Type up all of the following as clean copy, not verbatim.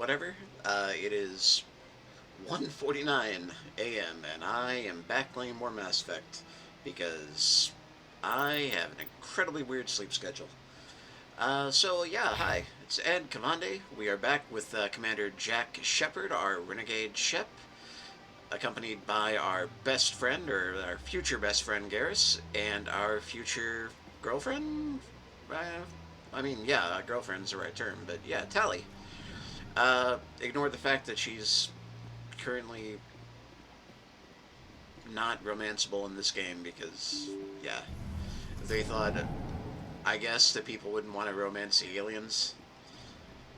whatever. It is 1:49 a.m. and I am back playing more Mass Effect because I have an incredibly weird sleep schedule. Hi, it's Ed Cavande. We are back with Commander Jack Shepard, our renegade Shep, accompanied by our best friend, or our future best friend Garrus, and our future girlfriend. Uh, girlfriend's the right term, but yeah, Tally. Ignore the fact that she's currently not romanceable in this game because, yeah, they thought, I guess, that people wouldn't want to romance the aliens.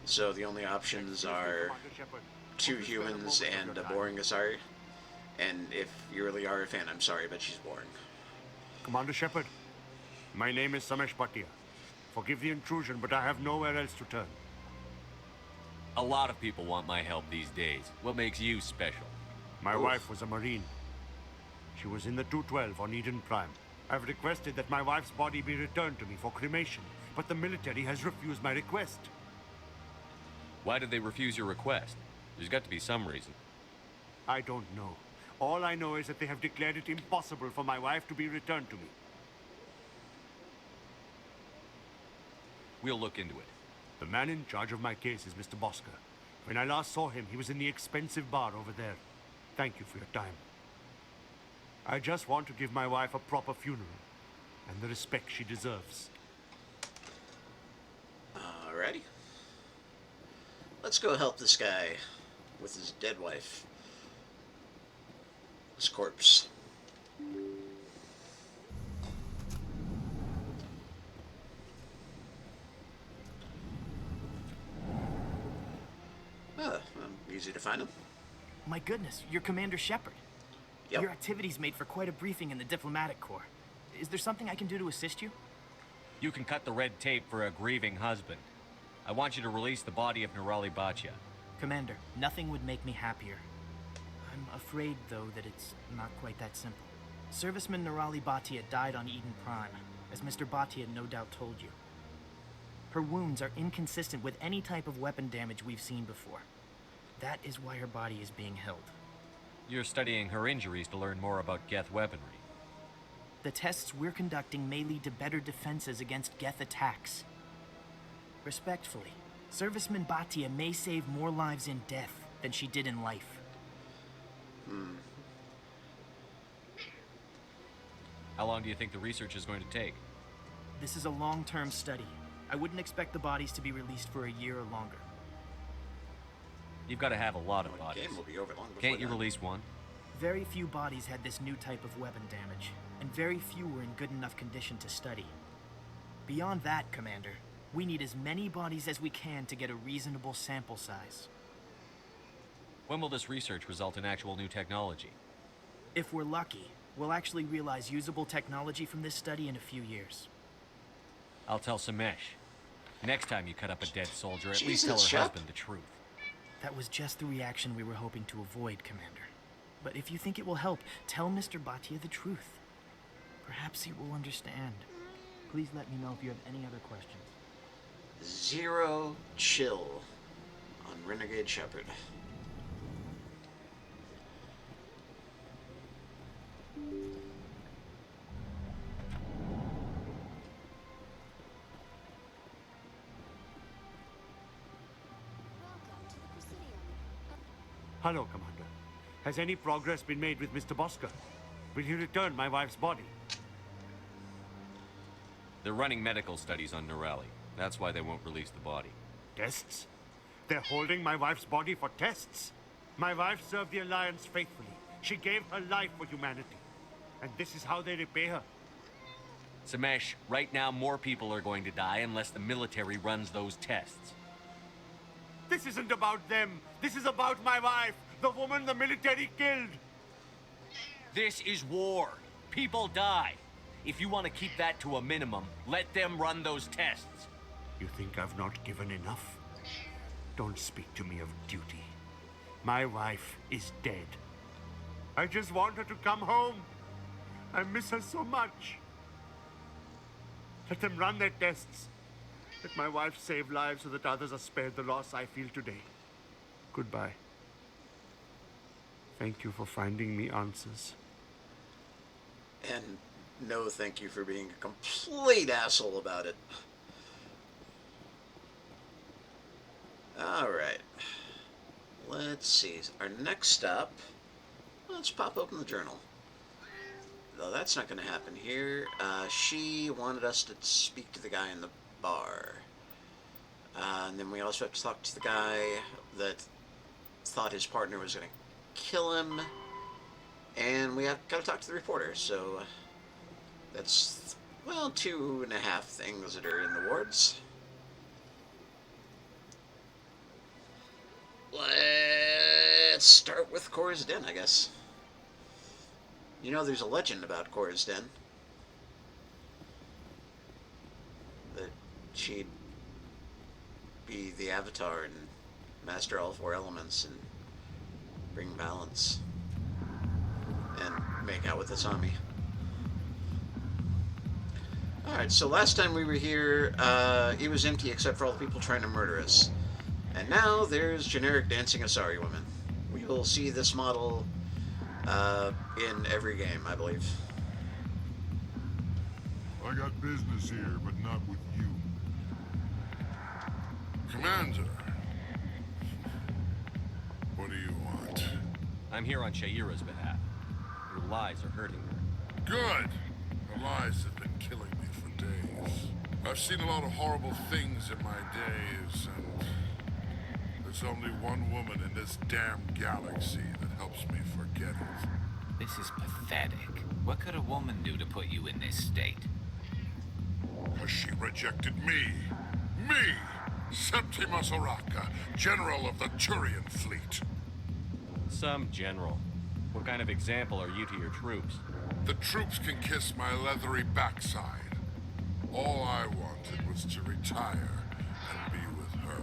So the only options Excuse me, are Commander Shepard. two Won't you spare a humans moment of and your a time? boring Asari. And if you're a Liara fan, I'm sorry, but she's boring. Commander Shepard, my name is Samesh Bhatia. Forgive the intrusion, but I have nowhere else to turn. A lot of people want my help these days. What makes you special? My Oof. wife was a Marine. She was in the 212 on Eden Prime. I've requested that my wife's body be returned to me for cremation, but the military has refused my request. Why did they refuse your request? There's got to be some reason. I don't know. All I know is that they have declared it impossible for my wife to be returned to me. We'll look into it. The man in charge of my case is Mr. Bosker. When I last saw him, he was in the expensive bar over there. Thank you for your time. I just want to give my wife a proper funeral and the respect she deserves. Alrighty. Let's go help this guy with his dead wife. His corpse. Easy to find him. My goodness, you're Commander Shepard. Yep. Your activities made for quite a briefing in the diplomatic corps. Is there something I can do to assist you? You can cut the red tape for a grieving husband. I want you to release the body of Nerali Bachya. Commander, nothing would make me happier. I'm afraid, though, that it's not quite that simple. Serviceman Nerali Bhatia died on Eden Prime, as Mr. Bhatia no doubt told you. Her wounds are inconsistent with any type of weapon damage we've seen before. That is why her body is being held. You're studying her injuries to learn more about Geth weaponry. The tests we're conducting may lead to better defenses against Geth attacks. Respectfully, Serviceman Bhatia may save more lives in death than she did in life. How long do you think the research is going to take? This is a long-term study. I wouldn't expect the bodies to be released for a year or longer. You've got to have a lot of The bodies. game will be over long before Can't you that. release one? Very few bodies had this new type of weapon damage, and very few were in good enough condition to study. Beyond that, Commander, we need as many bodies as we can to get a reasonable sample size. When will this research result in actual new technology? If we're lucky, we'll actually realize usable technology from this study in a few years. I'll tell Samesh. Next time you cut up a dead soldier, at least Jesus, tell her Shep. husband the truth. That was just the reaction we were hoping to avoid, Commander. But if you think it will help, tell Mr. Bhatia the truth. Perhaps he will understand. Please let me know if you have any other questions. Zero chill on Renegade Shepard. Hello, Commander. Has any progress been made with Mr. Bosker? Will he return my wife's body? They're running medical studies on Nerali. That's why they won't release the body. Tests? They're holding my wife's body for tests? My wife served the Alliance faithfully. She gave her life for humanity. And this is how they repay her. Samesh, right now more people are going to die unless the military runs those tests. This isn't about them. This is about my wife, the woman the military killed. This is war. People die. If you want to keep that to a minimum, let them run those tests. You think I've not given enough? Don't speak to me of duty. My wife is dead. I just want her to come home. I miss her so much. Let them run their tests. Let my wife save lives so that others are spared the loss I feel today. Goodbye. Thank you for finding me answers. And no thank you for being a complete asshole about it. Alright. Let's see. Our next stop... Let's pop open the journal. Though that's not going to happen here. She wanted us to speak to the guy in the bar. And then we also have to talk to the guy that thought his partner was going to kill him. And we have got to talk to the reporter. So that's, well, 2.5 things that are in the wards. Let's start with Cora's Den, I guess. You know, there's a legend about Cora's Den. That she'd be the Avatar and master all 4 elements and bring balance. And make out with Asami. Alright, so last time we were here, it was empty except for all the people trying to murder us. And now there's generic dancing Asari women. We will see this model in every game, I believe. I got business here, but not with you. Commander. What do you want? I'm here on Shaira's behalf. Your lies are hurting her. Good! Her lies have been killing me for days. I've seen a lot of horrible things in my days, and there's only one woman in this damn galaxy that helps me forget it. This is pathetic. What could a woman do to put you in this state? Because she rejected me. Me! Septimus Oraka, General of the Turian Fleet. Some general. What kind of example are you to your troops? The troops can kiss my leathery backside. All I wanted was to retire and be with her.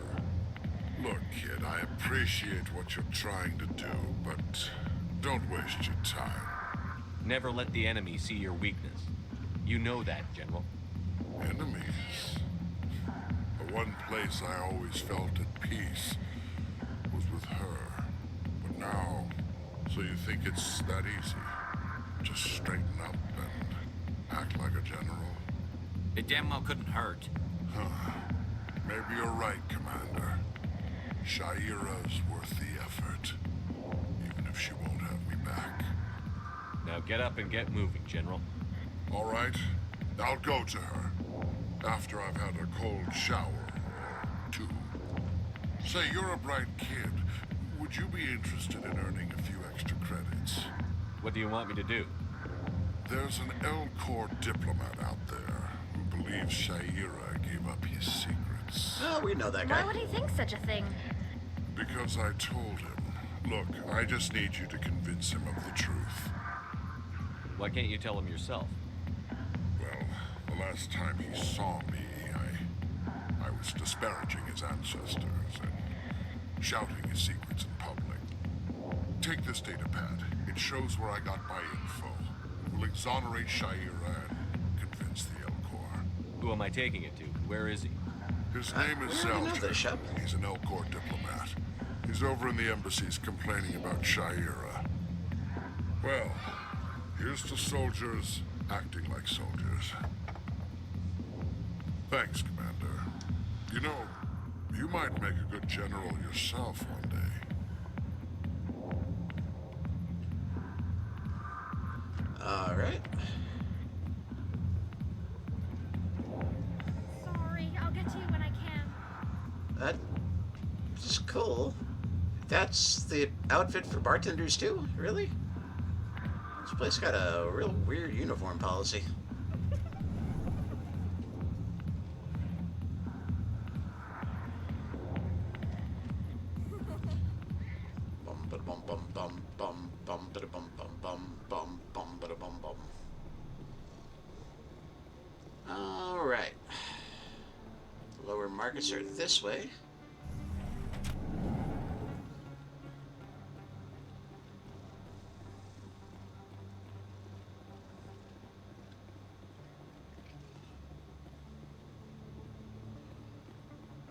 Look, kid, I appreciate what you're trying to do, but don't waste your time. Never let the enemy see your weakness. You know that, General. Enemies? The one place I always felt at peace was with her. But now, so you think it's that easy? Just straighten up and act like a general? It damn well couldn't hurt. Huh. Maybe you're right, Commander. Shaira's worth the effort. Even if she won't have me back. Now get up and get moving, General. All right. I'll go to her. After I've had a cold shower or 2. Say, you're a bright kid. Would you be interested in earning a few extra credits? What do you want me to do? There's an Elcor diplomat out there who believes Shaira gave up his secrets. Oh, we know that guy. Why would he think such a thing? Because I told him. Look, I just need you to convince him of the truth. Why can't you tell him yourself? Well, the last time he saw me, I was disparaging his ancestors and shouting his secrets in public. Take this data pad. It shows where I got my info. It will exonerate Shaira and convince the Elcor. Who am I taking it to? Where is he? His name is we already know this, Zelja. Shep. He's an Elcor diplomat. He's over in the embassies complaining about Shaira. Well, here's to soldiers acting like soldiers. Thanks, Commander. You know, you might make a good general yourself one day. All right. Sorry, I'll get to you when I can. That's cool. That's the outfit for bartenders too? Really? This place got a real weird uniform policy. Bum ba bum bum bum bum bum ba bum bum bum bum bum ba bum bum. All right. Lower markets are this way.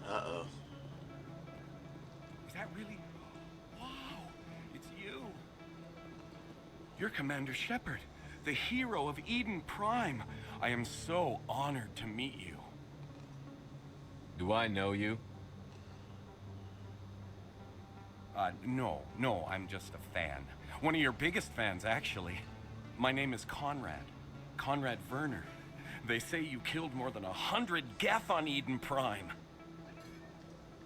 Uh-oh. Is that really? You're Commander Shepard, the hero of Eden Prime. I am so honored to meet you. Do I know you? No, I'm just a fan. One of your biggest fans, actually. My name is Conrad. Conrad Werner. They say you killed more than 100 Geth on Eden Prime.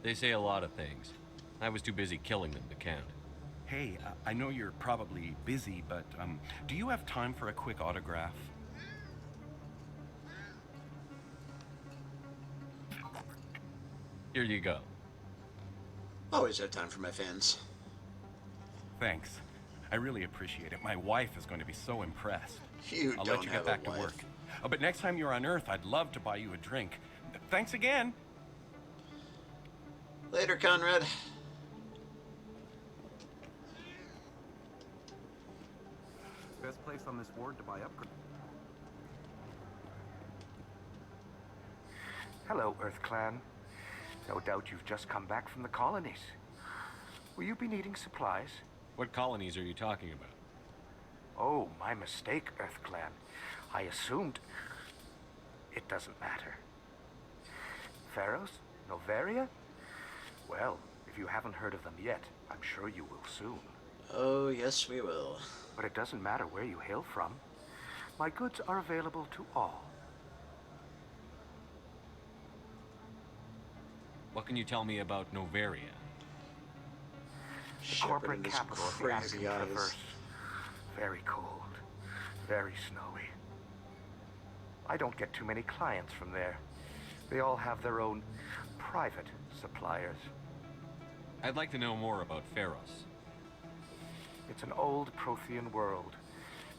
They say a lot of things. I was too busy killing them to count. Hey, I know you're probably busy, but, do you have time for a quick autograph? Here you go. Always have time for my fans. Thanks. I really appreciate it. My wife is going to be so impressed. You I'll don't let you have get back a to wife. work. But next time you're on Earth, I'd love to buy you a drink. Thanks again. Later, Conrad. Best place on this ward to buy upgrades. Hello, Earth Clan. No doubt you've just come back from the colonies. Will you be needing supplies? What colonies are you talking about? Oh, my mistake, Earth Clan. I assumed... It doesn't matter. Pharaohs? Noveria? Well, if you haven't heard of them yet, I'm sure you will soon. Oh, yes, we will. But it doesn't matter where you hail from. My goods are available to all. What can you tell me about Noveria? The Shepard corporate and his capital of the crazy Attican eyes. Traverse. Very cold. Very snowy. I don't get too many clients from there. They all have their own private suppliers. I'd like to know more about Pharos. It's an old Prothean world.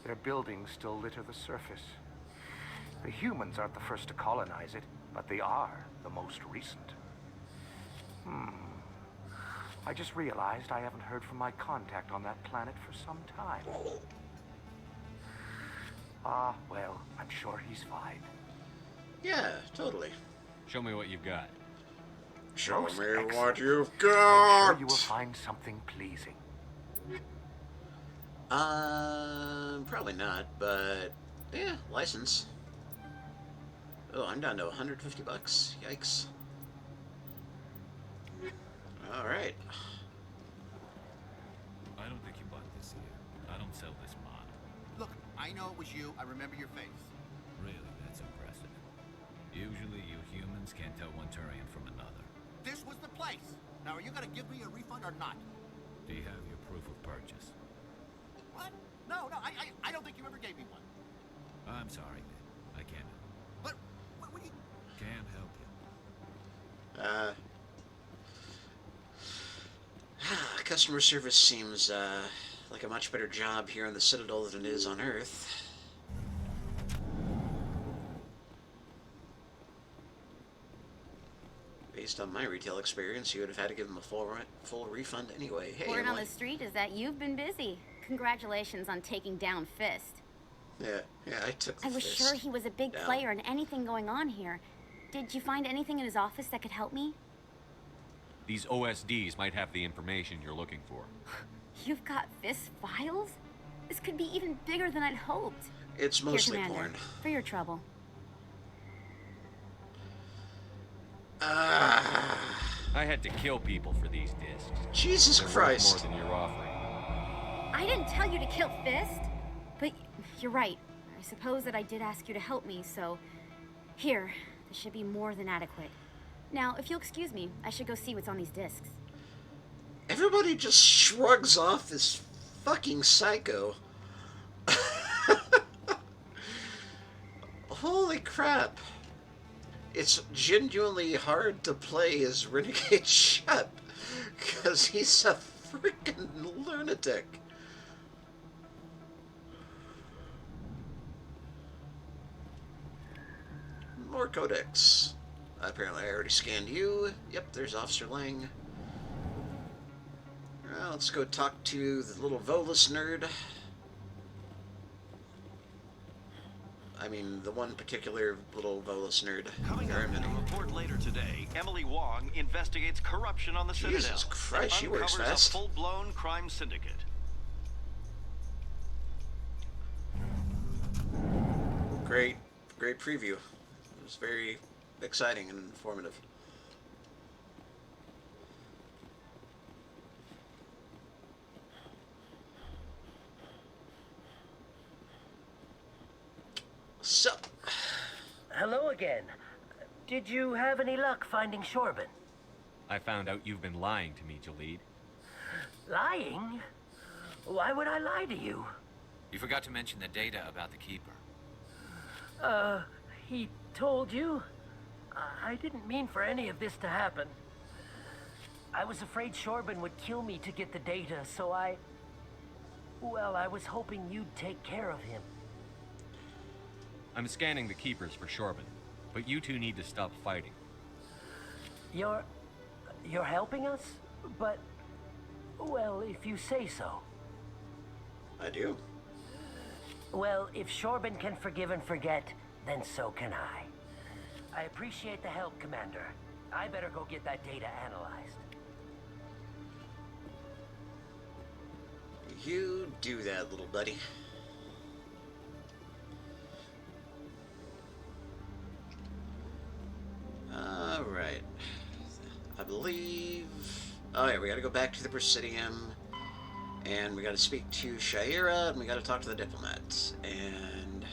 Their buildings still litter the surface. The humans aren't the first to colonize it, but they are the most recent. I just realized I haven't heard from my contact on that planet for some time. Ah, well, I'm sure he's fine. Yeah, totally. Show me what you've got. Show Most me excellent. what you've I'm got. sure you will find something pleasing. Probably not, but yeah, license. Oh, I'm down to 150 bucks. Yikes. All right. I don't think you bought this here. I don't sell this mod. Look, I know it was you. I remember your face. Really, that's impressive. Usually you humans can't tell one Turian from another. This was the place. Now, are you gonna give me a refund or not? Do you have your proof of purchase? What? No, I don't think you ever gave me one. I'm sorry, man. I can't help. But what do you... Can't help you. Customer service seems like a much better job here on the Citadel than it is on Earth. Based on my retail experience, you would have had to give them a full refund anyway. Hey, Word on what? the street is that you've been busy. Congratulations on taking down Fist. Yeah, I took the I was fist sure he was a big down. player in anything going on here. Did you find anything in his office that could help me? These OSDs might have the information you're looking for. You've got Fist files? This could be even bigger than I'd hoped. It's Here, mostly Commander, porn. for your trouble. I had to kill people for these discs. Jesus They're worth Christ. Oh, more than you're offering. I didn't tell you to kill Fist, but you're right. I suppose that I did ask you to help me, so... Here, this should be more than adequate. Now, if you'll excuse me, I should go see what's on these discs. Everybody just shrugs off this fucking psycho. Holy crap. It's genuinely hard to play as Renegade Shep, because he's a freaking lunatic. More codex. Apparently I already scanned you. Yep, there's Officer Lang. Well, let's go talk to the little Volus nerd. I mean, the one particular little Volus nerd. Coming There are up in many. a report later today, Emily Wong investigates corruption on the Citadel. Jesus Christ, she and works uncovers fast. a full-blown crime syndicate. great, great preview. It was very exciting and informative. So, Hello again. Did you have any luck finding Shorben? I found out you've been lying to me, Jalid. Lying? Why would I lie to you? You forgot to mention the data about the Keeper. He told you? I didn't mean for any of this to happen. I was afraid Shorben would kill me to get the data, so well, I was hoping you'd take care of him. I'm scanning the Keepers for Shorben, but you two need to stop fighting. You're helping us? But, well, if you say so. I do. Well, if Shorben can forgive and forget, then so can I. I appreciate the help, Commander. I better go get that data analyzed. You do that, little buddy. Alright. I believe... Oh yeah, we gotta go back to the Presidium. And we gotta speak to Shaira, and we gotta talk to the diplomats. And...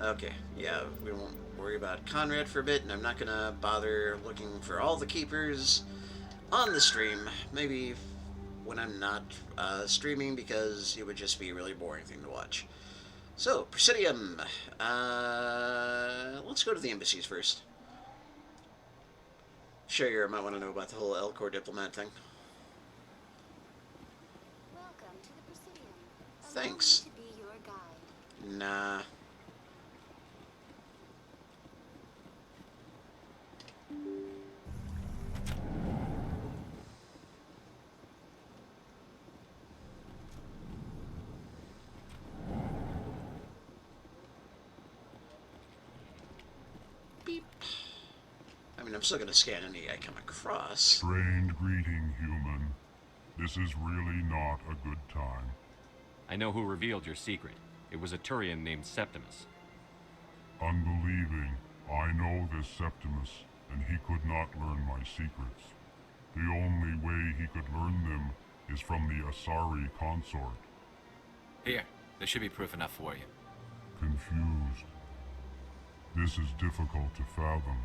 Okay, yeah, we won't worry about Conrad for a bit, and I'm not gonna bother looking for all the Keepers on the stream. Maybe when I'm not streaming, because it would just be a really boring thing to watch. So, Presidium. Let's go to the embassies first. Shaira might want to know about the whole Elcor diplomat thing. Welcome to the Presidium. Thanks. Allow me to be your guide. Nah. Beep. I mean, I'm still gonna scan any I come across. Strained greeting, human. This is really not a good time. I know who revealed your secret. It was a Turian named Septimus. Unbelieving, I know this Septimus, and he could not learn my secrets. The only way he could learn them is from the Asari consort. Here, there should be proof enough for you. Confused. This is difficult to fathom.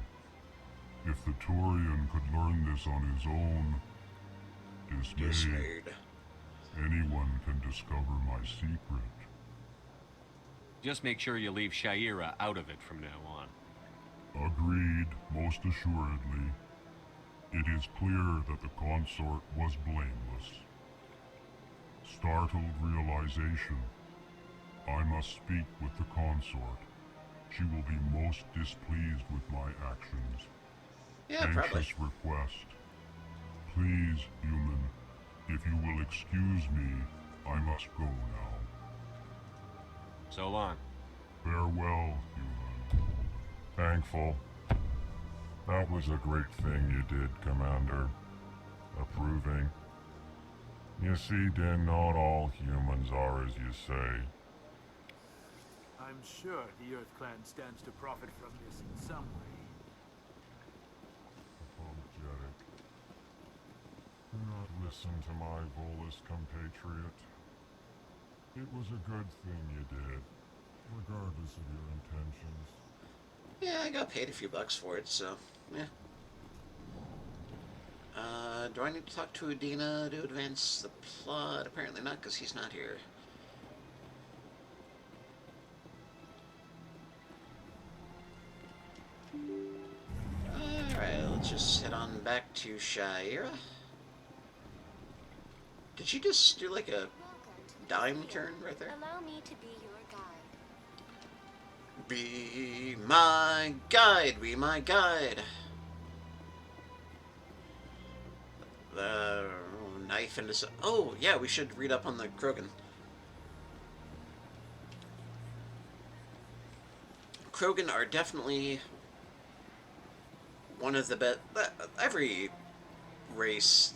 If the Turian could learn this on his own, dismayed. Anyone can discover my secret. Just make sure you leave Shaira out of it from now on. Agreed, most assuredly. It is clear that the consort was blameless. Startled realization. I must speak with the consort. She will be most displeased with my actions. Yeah, Anxious probably. request. Please, human, if you will excuse me, I must go now. So long. Farewell, human. Thankful. That was a great thing you did, Commander. Approving. You see, Din, not all humans are as you say. I'm sure the Earth Clan stands to profit from this in some way. Apologetic. Do not listen to my Volus compatriot. It was a good thing you did, regardless of your intentions. Yeah, I got paid a few bucks for it, so, yeah. Do I need to talk to Udina to advance the plot? Apparently not, because he's not here. Alright, let's just head on back to Shaira. Did she just do like a dime turn right there? Allow me to be your guide. Be my guide, be my guide. The knife and oh yeah, we should read up on the Krogan. Krogan are definitely one of the best. Every race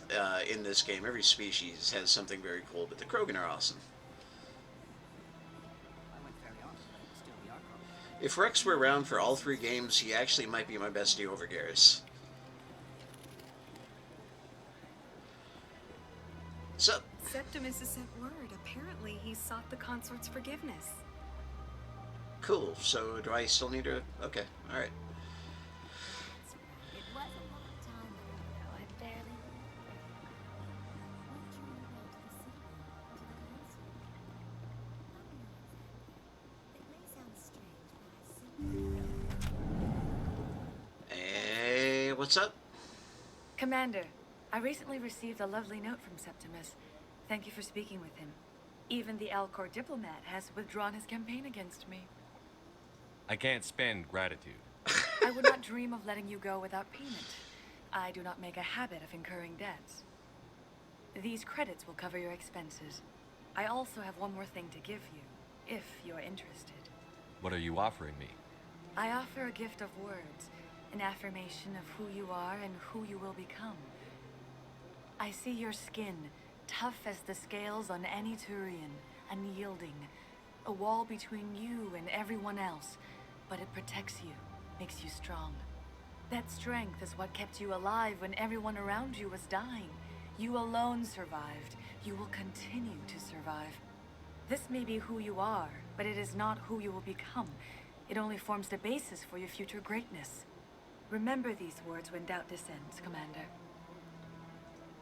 in this game, every species has something very cool, but the Krogan are awesome. If Rex were around for all 3 games, he actually might be my bestie over Garrus. So, Septimus has sent word. Apparently, he sought the consort's forgiveness. cool. So, do I still need to... Okay, alright. It was a long time ago. I barely Hey, what's up? Commander, I recently received a lovely note from Septimus. Thank you for speaking with him. Even the Alcor diplomat has withdrawn his campaign against me. I can't spend gratitude. I would not dream of letting you go without payment. I do not make a habit of incurring debts. These credits will cover your expenses. I also have one more thing to give you, if you're interested. What are you offering me? I offer a gift of words, an affirmation of who you are and who you will become. I see your skin, tough as the scales on any Turian, unyielding, a wall between you and everyone else, but it protects you, makes you strong. That strength is what kept you alive when everyone around you was dying. You alone survived. You will continue to survive. This may be who you are, but it is not who you will become. It only forms the basis for your future greatness. Remember these words when doubt descends, Commander.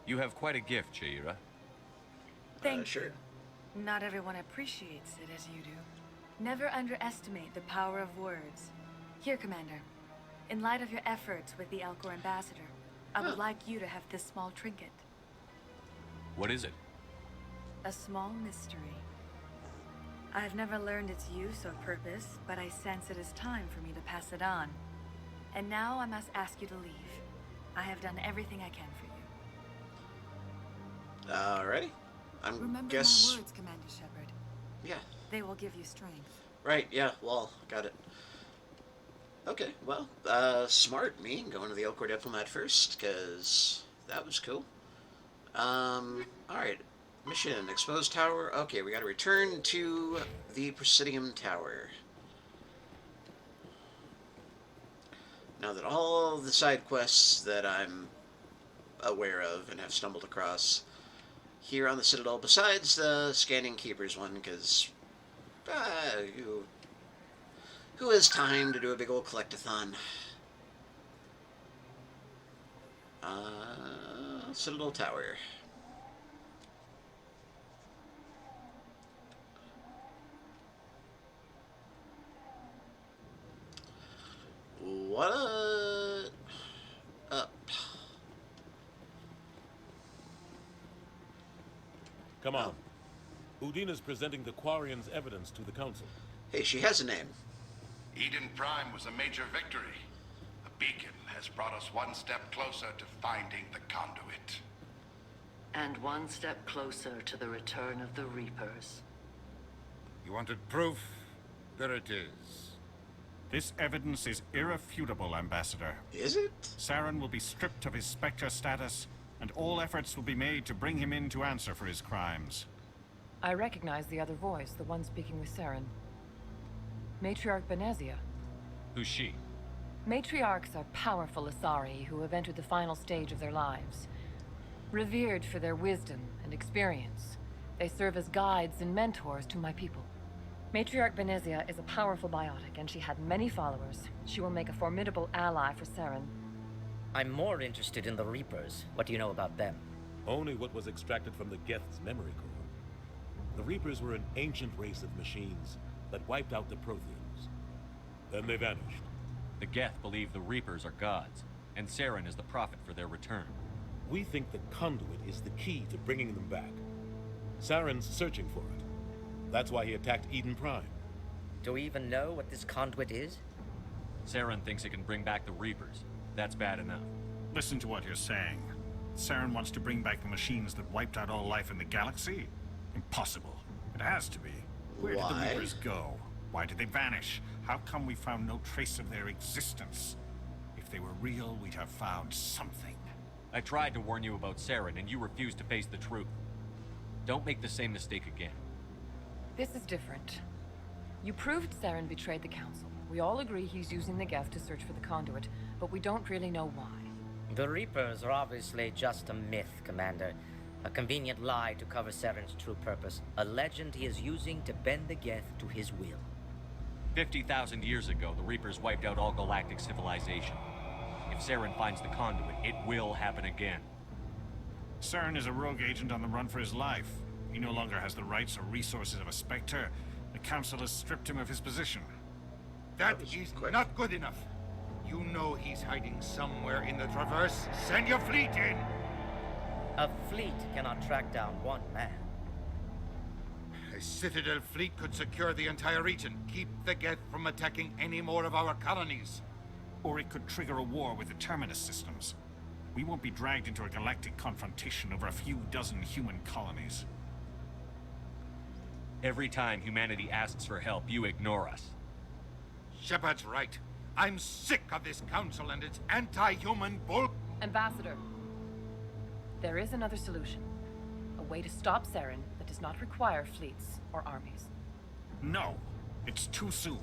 You have quite a gift, Liara. Thank you. Not everyone appreciates it as you do. Never underestimate the power of words. Here, Commander. In light of your efforts with the Alcor ambassador, I would like you to have this small trinket. What is it? A small mystery. I've never learned its use or purpose, but I sense it is time for me to pass it on. And now I must ask you to leave. I have done everything I can for you. Alrighty. Remember guess... my words, Commander Shepard. Yeah. They will give you strength. Right, yeah, well, got it. Okay, well, smart me going to the Elcor Diplomat first, because that was cool. Alright. Mission, Exposed Tower. Okay, we gotta return to the Presidium Tower. Now that all the side quests that I'm aware of and have stumbled across here on the Citadel, besides the Scanning Keepers one, because who has time to do a big old collectathon? Citadel Tower. What up? Come on. Udina's presenting the Quarian's evidence to the Council. Hey, she has a name. Eden Prime was a major victory. The beacon has brought us one step closer to finding the conduit. And one step closer to the return of the Reapers. You wanted proof? There it is. This evidence is irrefutable, Ambassador. Is it? Saren will be stripped of his Spectre status, and all efforts will be made to bring him in to answer for his crimes. I recognize the other voice, the one speaking with Saren. Matriarch Benezia. Who's she? Matriarchs are powerful Asari who have entered the final stage of their lives. Revered for their wisdom and experience, they serve as guides and mentors to my people. Matriarch Benezia is a powerful biotic, and she had many followers. She will make a formidable ally for Saren. I'm more interested in the Reapers. What do you know about them? Only what was extracted from the Geth's memory core. The Reapers were an ancient race of machines that wiped out the Protheans. Then they vanished. The Geth believe the Reapers are gods, and Saren is the prophet for their return. We think the conduit is the key to bringing them back. Saren's searching for it. That's why he attacked Eden Prime. Do we even know what this conduit is? Saren thinks it can bring back the Reapers. That's bad enough. Listen to what you're saying. Saren wants to bring back the machines that wiped out all life in the galaxy? Impossible. It has to be. Where did the Reapers go? Why did they vanish? How come we found no trace of their existence? If they were real, we'd have found something. I tried to warn you about Saren, and you refused to face the truth. Don't make the same mistake again. This is different. You proved Saren betrayed the Council, We all agree he's using the Geth to search for the conduit, but we don't really know why. The Reapers are obviously just a myth, Commander. A convenient lie to cover Saren's true purpose. A legend he is using to bend the Geth to his will. 50,000 years ago, the Reapers wiped out all galactic civilization. If Saren finds the conduit, it will happen again. Saren is a rogue agent on the run for his life. He no longer has the rights or resources of a Spectre. The Council has stripped him of his position. That is not good enough. You know he's hiding somewhere in the Traverse. Send your fleet in! A fleet cannot track down one man. A Citadel fleet could secure the entire region, keep the Geth from attacking any more of our colonies. Or it could trigger a war with the Terminus systems. We won't be dragged into a galactic confrontation over a few dozen human colonies. Every time humanity asks for help, you ignore us. Shepard's right. I'm sick of this council and its anti-human bull... Ambassador, there is another solution. A way to stop Saren that does not require fleets or armies. No, it's too soon.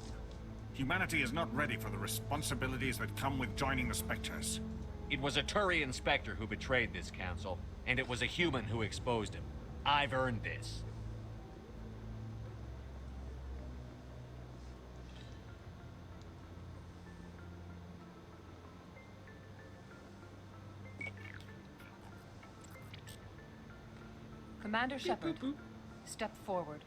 Humanity is not ready for the responsibilities that come with joining the Spectres. It was a Turian Spectre who betrayed this council, and it was a human who exposed him. I've earned this. Commander Shepard, step forward.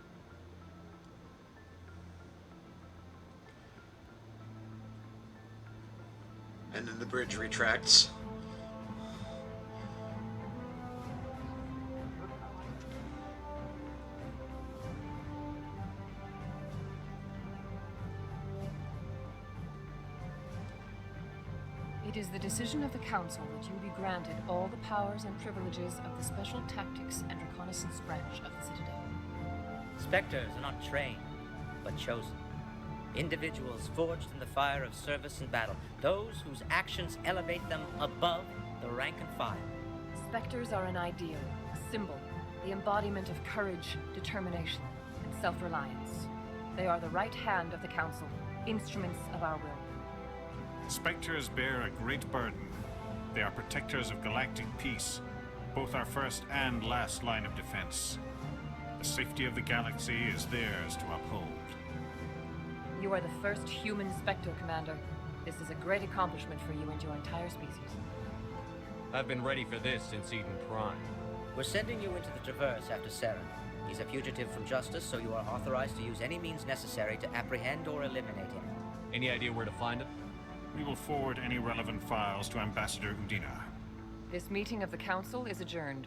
And then the bridge retracts. It is the decision of the Council that you be granted all the powers and privileges of the Special Tactics and Reconnaissance branch of the Citadel. Spectres are not trained, but chosen. Individuals forged in the fire of service and battle. Those whose actions elevate them above the rank and file. Spectres are an ideal, a symbol, the embodiment of courage, determination, and self-reliance. They are the right hand of the Council, instruments of our will. Spectres bear a great burden. They are protectors of galactic peace, both our first and last line of defense. The safety of the galaxy is theirs to uphold. You are the first human Spectre, Commander. This is a great accomplishment for you and your entire species. I've been ready for this since Eden Prime. We're sending you into the Traverse after Saren. He's a fugitive from justice, so you are authorized to use any means necessary to apprehend or eliminate him. Any idea where to find him? We will forward any relevant files to Ambassador Udina. This meeting of the Council is adjourned.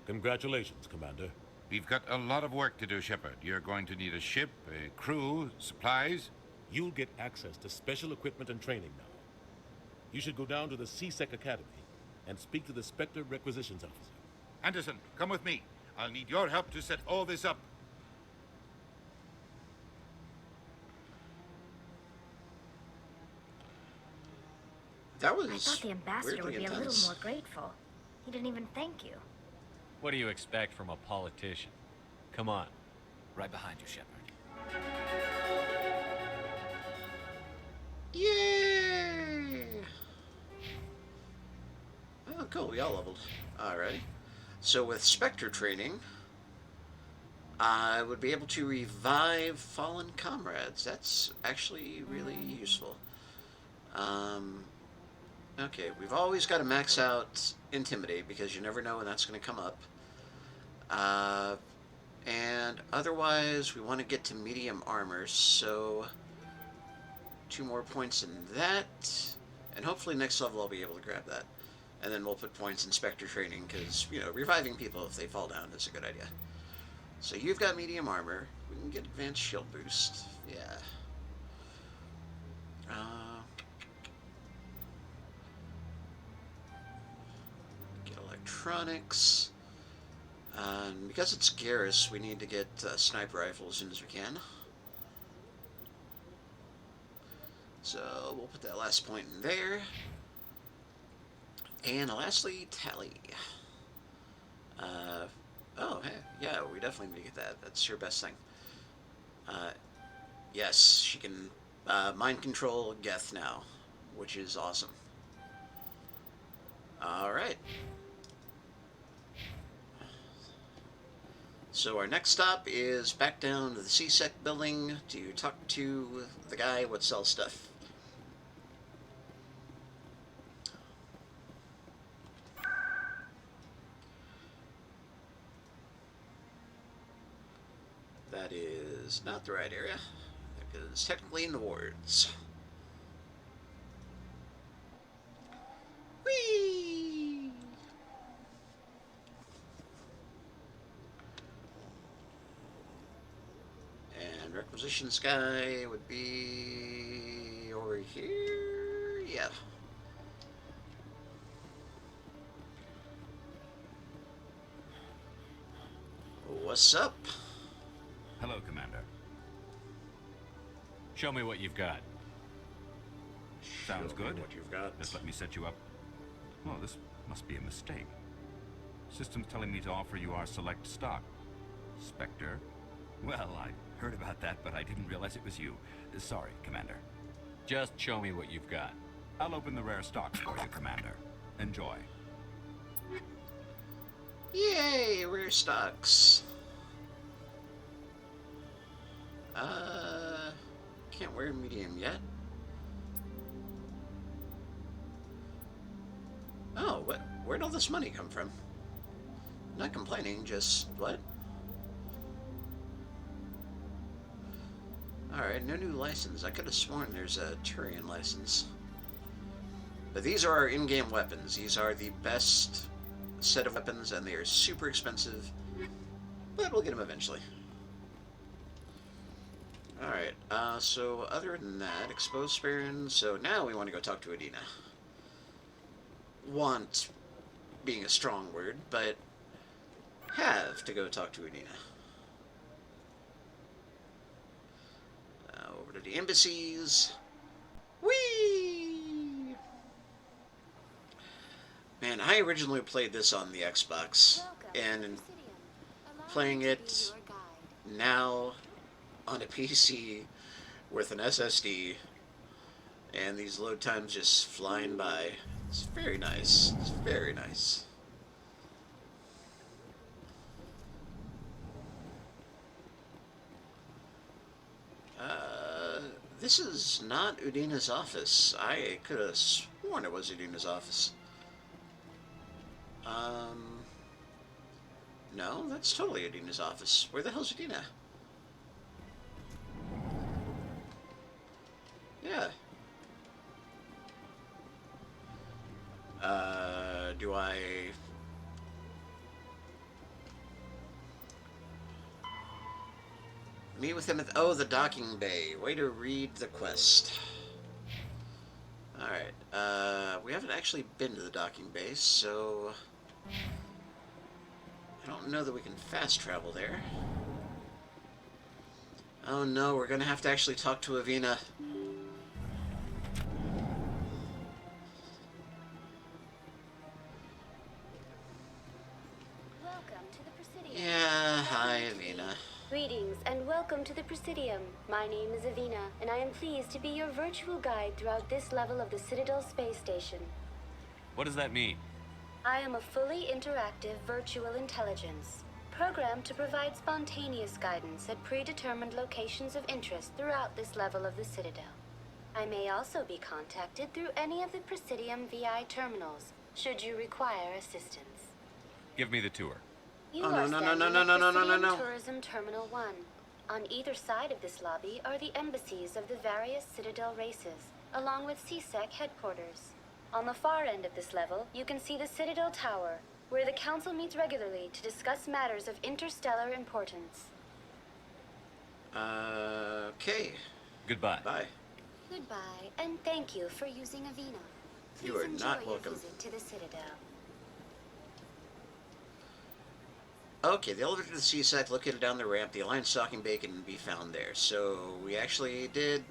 Congratulations, Commander. We've got a lot of work to do, Shepard. You're going to need a ship, a crew, supplies. You'll get access to special equipment and training now. You should go down to the C-Sec Academy and speak to the Spectre Requisitions Officer. Anderson, come with me. I'll need your help to set all this up. That was I thought the ambassador would be intense. a little more grateful. He didn't even thank you. What do you expect from a politician? Come on. Right behind you, Shepard. Yay! Oh, cool. We all leveled. Alrighty. So with Spectre training, I would be able to revive fallen comrades. That's actually really useful. Okay, we've always got to max out Intimidate because you never know when that's going to come up. And otherwise, we want to get to medium armor, so 2 more points in that. And hopefully next level I'll be able to grab that. And then we'll put points in Spectre training because, you know, reviving people if they fall down is a good idea. So you've got medium armor. We can get advanced shield boost. Yeah. Get electronics. Because it's Garrus, we need to get sniper rifles as soon as we can. So we'll put that last point in there. And lastly, Tally. Oh, hey, yeah, we definitely need to get that. That's your best thing. Yes, she can mind control Geth now, which is awesome. Alright. So our next stop is back down to the CSEC building to talk to the guy what sells stuff. That is not the right area, because technically in the wards. Whee! And requisitions guy would be over here. Yeah. What's up? Hello, Commander. Show me what you've got. Sounds good. What you've got. Just let me set you up. Well, this must be a mistake. System's telling me to offer you our select stock. Spectre? Well, I heard about that, but I didn't realize it was you. Sorry, Commander. Just show me what you've got. I'll open the rare stocks for you, Commander. Enjoy. Yay, rare stocks. Can't wear medium yet. Oh, where'd all this money come from? Not complaining, just what? Alright, no new license. I could have sworn there's a Turian license. But these are our in-game weapons. These are the best set of weapons, and they are super expensive. But we'll get them eventually. Alright, so other than that, expose Sparran. So now we want to go talk to Adina. Want being a strong word, but have to go talk to Adina. Over to the embassies. Whee! Man, I originally played this on the Xbox, and playing it now on a PC with an SSD, and these load times just flying by. It's very nice. It's very nice. This is not Udina's office. I could have sworn it was Udina's office. No, that's totally Udina's office. Where the hell's Udina? Yeah. Do I... meet with him at... oh, the docking bay. Way to read the quest. Alright, we haven't actually been to the docking base, so... I don't know that we can fast travel there. Oh no, we're gonna have to actually talk to Avina. Yeah, hi, Avina. Greetings and welcome to the Presidium. My name is Avina, and I am pleased to be your virtual guide throughout this level of the Citadel space station. What does that mean? I am a fully interactive virtual intelligence, programmed to provide spontaneous guidance at predetermined locations of interest throughout this level of the Citadel. I may also be contacted through any of the Presidium VI terminals, should you require assistance. Give me the tour. You are standing at Presidium Tourism Terminal 1. On either side of this lobby are the embassies of the various Citadel races, along with CSEC headquarters. On the far end of this level, you can see the Citadel Tower, where the Council meets regularly to discuss matters of interstellar importance. Okay. Goodbye. Bye. Goodbye, and thank you for using Avina. Please You are enjoy not your welcome. visit to the Citadel. Okay, the elevator to the CSEC located down the ramp. The Alliance docking bay can be found there. So we actually did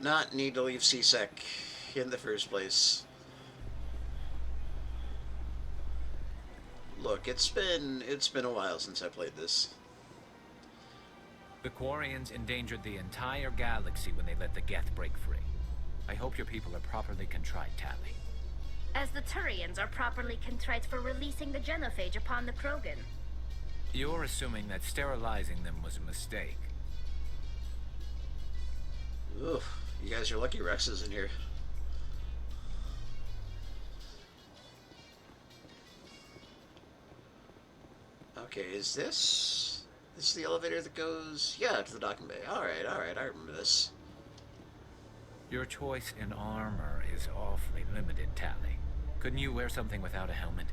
not need to leave CSEC in the first place. Look, it's been a while since I played this. The Quarians endangered the entire galaxy when they let the Geth break free. I hope your people are properly contrite, Tally. As the Turians are properly contrite for releasing the Genophage upon the Krogan. You're assuming that sterilizing them was a mistake. Oof, you guys are lucky Rex is in here. Okay, is this the elevator that goes, yeah, to the docking bay? Alright, I remember this. Your choice in armor is awfully limited, Tally. Couldn't you wear something without a helmet?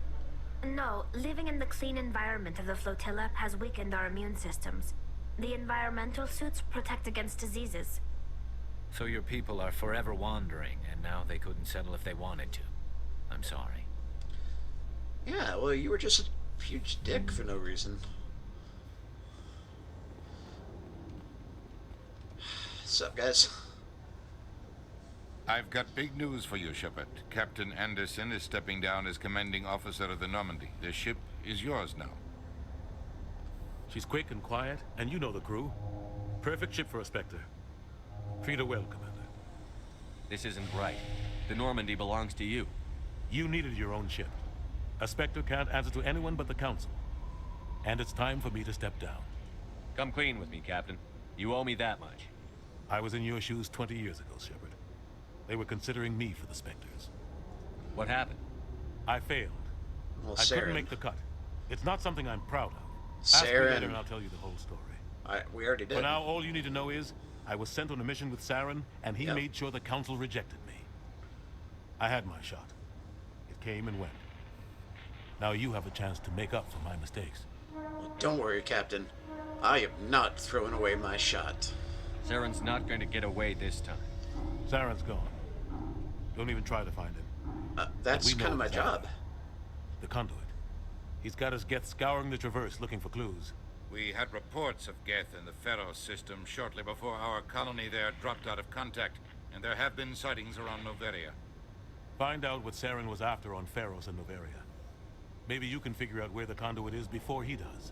No, living in the clean environment of the flotilla has weakened our immune systems. The environmental suits protect against diseases. So your people are forever wandering, and now they couldn't settle if they wanted to. I'm sorry. Yeah, well, you were just a huge dick for no reason. What's up, guys? I've got big news for you, Shepard. Captain Anderson is stepping down as commanding officer of the Normandy. The ship is yours now. She's quick and quiet, and you know the crew. Perfect ship for a Spectre. Treat her well, Commander. This isn't right. The Normandy belongs to you. You needed your own ship. A Spectre can't answer to anyone but the Council. And it's time for me to step down. Come clean with me, Captain. You owe me that much. I was in your shoes 20 years ago, Shepard. They were considering me for the Spectres. What happened? I failed. Well, I couldn't Saren. make the cut. It's not something I'm proud of. Saren. Ask me later and I'll tell you the whole story. We already did. For now, all you need to know is, I was sent on a mission with Saren, and he made sure the Council rejected me. I had my shot. It came and went. Now you have a chance to make up for my mistakes. Well, don't worry, Captain. I am not throwing away my shot. Saren's not going to get away this time. Saren's gone. Don't even try to find him. That's kind of my job. The conduit. He's got his Geth scouring the Traverse looking for clues. We had reports of Geth in the Pharaoh system shortly before our colony there dropped out of contact, and there have been sightings around Noveria. Find out what Saren was after on Pharos and Noveria. Maybe you can figure out where the conduit is before he does.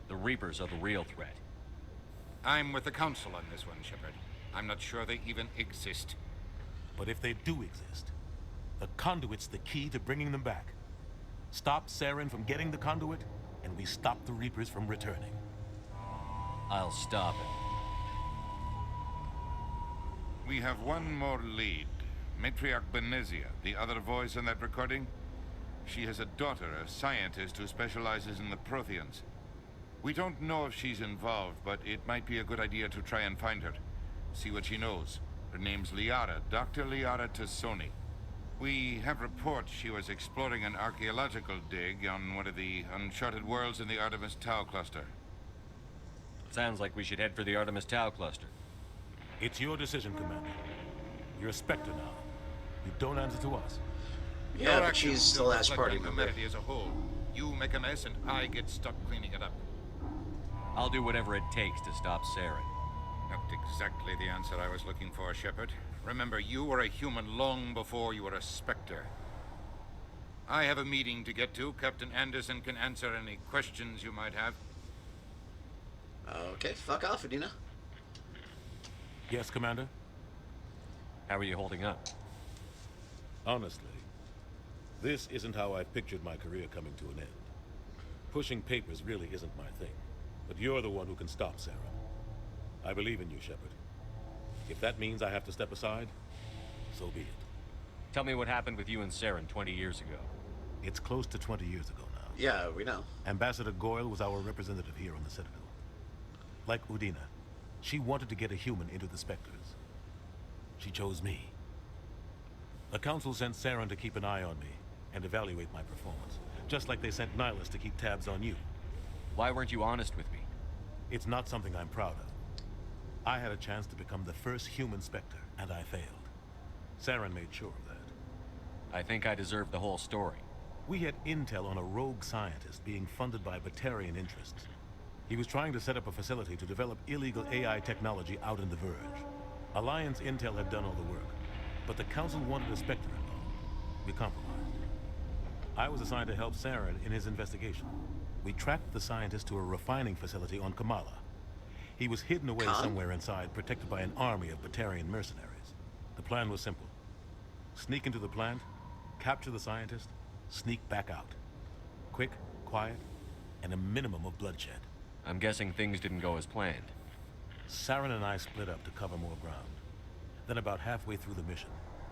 The Reapers are the real threat. I'm with the Council on this one, Shepard. I'm not sure they even exist. But if they do exist, the conduit's the key to bringing them back. Stop Saren from getting the conduit, and we stop the Reapers from returning. I'll stop it. We have one more lead. Matriarch Benezia, the other voice in that recording. She has a daughter, a scientist who specializes in the Protheans. We don't know if she's involved, but it might be a good idea to try and find her. See what she knows. Her name's Liara, Dr. Liara Tassoni. We have reports she was exploring an archaeological dig on one of the uncharted worlds in the Artemis Tau cluster. Sounds like we should head for the Artemis Tau cluster. It's your decision, Commander. You're a Spectre now. You don't answer to us. Yeah, but she's the last party member. Humanity as a whole. You make a mess and I get stuck cleaning it up. I'll do whatever it takes to stop Saren. Not exactly the answer I was looking for, Shepard. Remember, you were a human long before you were a Spectre. I have a meeting to get to. Captain Anderson can answer any questions you might have. Okay, fuck off, Adina. Yes, Commander? How are you holding up? Honestly, this isn't how I pictured my career coming to an end. Pushing papers really isn't my thing, but you're the one who can stop Saren. I believe in you, Shepard. If that means I have to step aside, so be it. Tell me what happened with you and Saren 20 years ago. It's close to 20 years ago now. Yeah, we know. Ambassador Goyle was our representative here on the Citadel. Like Udina, she wanted to get a human into the Spectres. She chose me. The Council sent Saren to keep an eye on me and evaluate my performance, just like they sent Nihilus to keep tabs on you. Why weren't you honest with me? It's not something I'm proud of. I had a chance to become the first human Spectre, and I failed. Saren made sure of that. I think I deserve the whole story. We had intel on a rogue scientist being funded by Batarian interests. He was trying to set up a facility to develop illegal AI technology out in the Verge. Alliance intel had done all the work, but the Council wanted a Spectre involved. We compromised. I was assigned to help Saren in his investigation. We tracked the scientist to a refining facility on Kamala. He was hidden away somewhere inside, protected by an army of Batarian mercenaries. The plan was simple. Sneak into the plant, capture the scientist, sneak back out. Quick, quiet, and a minimum of bloodshed. I'm guessing things didn't go as planned. Saren and I split up to cover more ground. Then about halfway through the mission,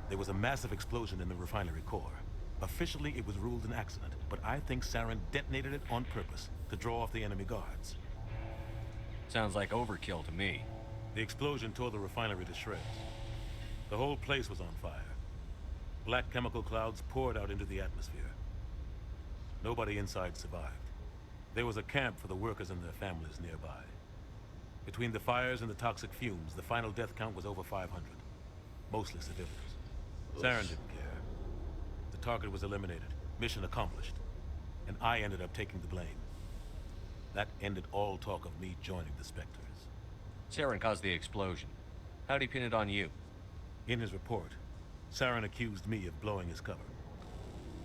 there was a massive explosion in the refinery core. Officially, it was ruled an accident, but I think Saren detonated it on purpose to draw off the enemy guards. Sounds like overkill to me. The explosion tore the refinery to shreds. The whole place was on fire. Black chemical clouds poured out into the atmosphere. Nobody inside survived. There was a camp for the workers and their families nearby. Between the fires and the toxic fumes, the final death count was over 500. Mostly civilians. Saren didn't care. The target was eliminated, mission accomplished, and I ended up taking the blame. That ended all talk of me joining the Spectres. Saren caused the explosion. How'd he pin it on you? In his report, Saren accused me of blowing his cover.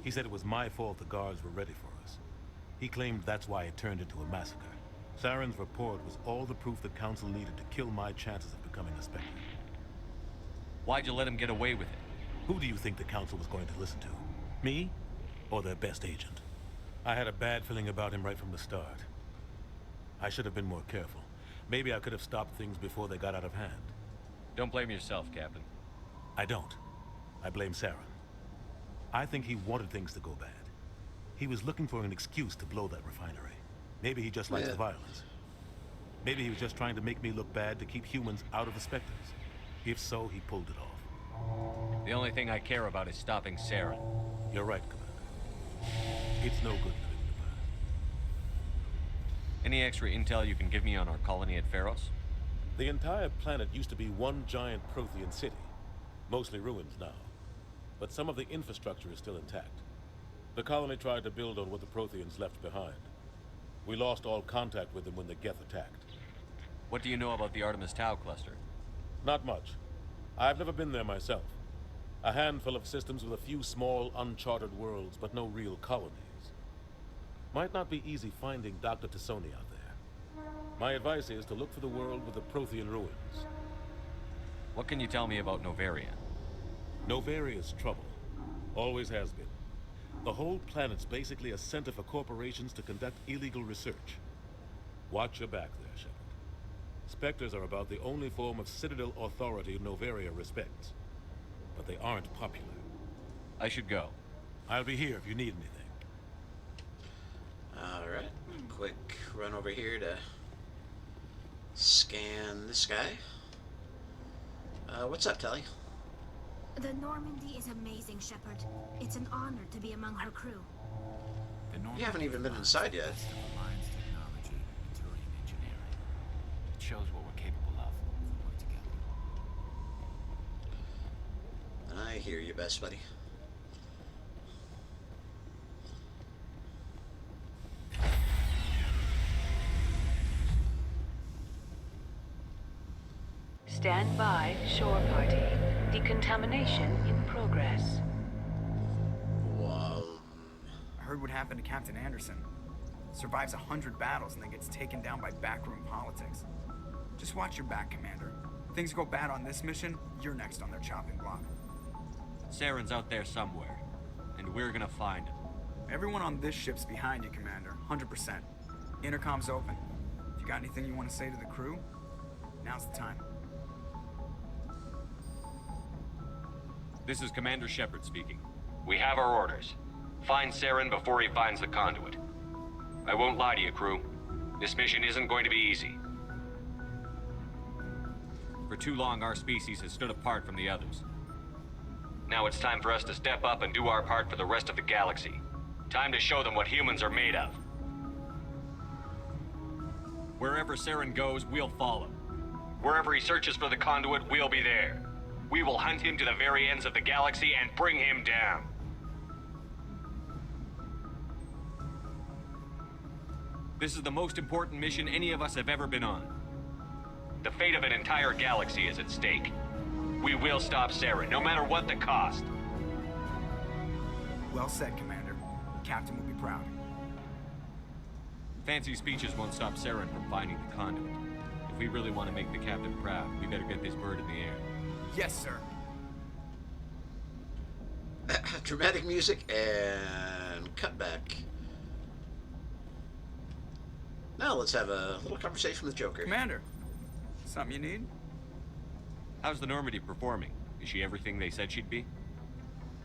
He said it was my fault the guards were ready for us. He claimed that's why it turned into a massacre. Saren's report was all the proof the Council needed to kill my chances of becoming a Spectre. Why'd you let him get away with it? Who do you think the Council was going to listen to? Me? Or their best agent? I had a bad feeling about him right from the start. I should have been more careful. Maybe I could have stopped things before they got out of hand. Don't blame yourself, Captain. I don't. I blame Saren. I think he wanted things to go bad. He was looking for an excuse to blow that refinery. Maybe he just likes the violence. Maybe he was just trying to make me look bad to keep humans out of the Spectres. If so, he pulled it off. The only thing I care about is stopping Saren. You're right, Commander. It's no good living in the past. Any extra intel you can give me on our colony at Pharos? The entire planet used to be one giant Prothean city. Mostly ruins now. But some of the infrastructure is still intact. The colony tried to build on what the Protheans left behind. We lost all contact with them when the Geth attacked. What do you know about the Artemis Tau cluster? Not much. I've never been there myself. A handful of systems with a few small, uncharted worlds, but no real colonies. Might not be easy finding Dr. Tassoni out there. My advice is to look for the world with the Prothean ruins. What can you tell me about Novaria? Novaria's trouble. Always has been. The whole planet's basically a center for corporations to conduct illegal research. Watch your back there, Shepard. Spectres are about the only form of Citadel authority Novaria respects. But they aren't popular. I should go. I'll be here if you need anything. Alright, quick run over here to scan this guy. What's up, Telly? The Normandy is amazing, Shepard. It's an honor to be among her crew. You haven't even been inside yet. Technology, Turian engineering. It shows what we're capable of if we work together. I hear you, best buddy. Stand by, shore party. Decontamination in progress. Whoa. I heard what happened to Captain Anderson. Survives 100 battles and then gets taken down by backroom politics. Just watch your back, Commander. Things go bad on this mission, you're next on their chopping block. Saren's out there somewhere, and we're gonna find him. Everyone on this ship's behind you, Commander. 100%. Intercom's open. If you got anything you want to say to the crew, now's the time. This is Commander Shepard speaking. We have our orders. Find Saren before he finds the conduit. I won't lie to you, crew. This mission isn't going to be easy. For too long, our species has stood apart from the others. Now it's time for us to step up and do our part for the rest of the galaxy. Time to show them what humans are made of. Wherever Saren goes, we'll follow. Wherever he searches for the conduit, we'll be there. We will hunt him to the very ends of the galaxy and bring him down. This is the most important mission any of us have ever been on. The fate of an entire galaxy is at stake. We will stop Saren, no matter what the cost. Well said, Commander. captain will be proud. Fancy speeches won't stop Saren from finding the conduit. If we really want to make the captain proud, we better get this bird in the air. Yes, sir. Dramatic music and cut back. Now let's have a little conversation with Joker. Commander, something you need? How's the Normandy performing? Is she everything they said she'd be?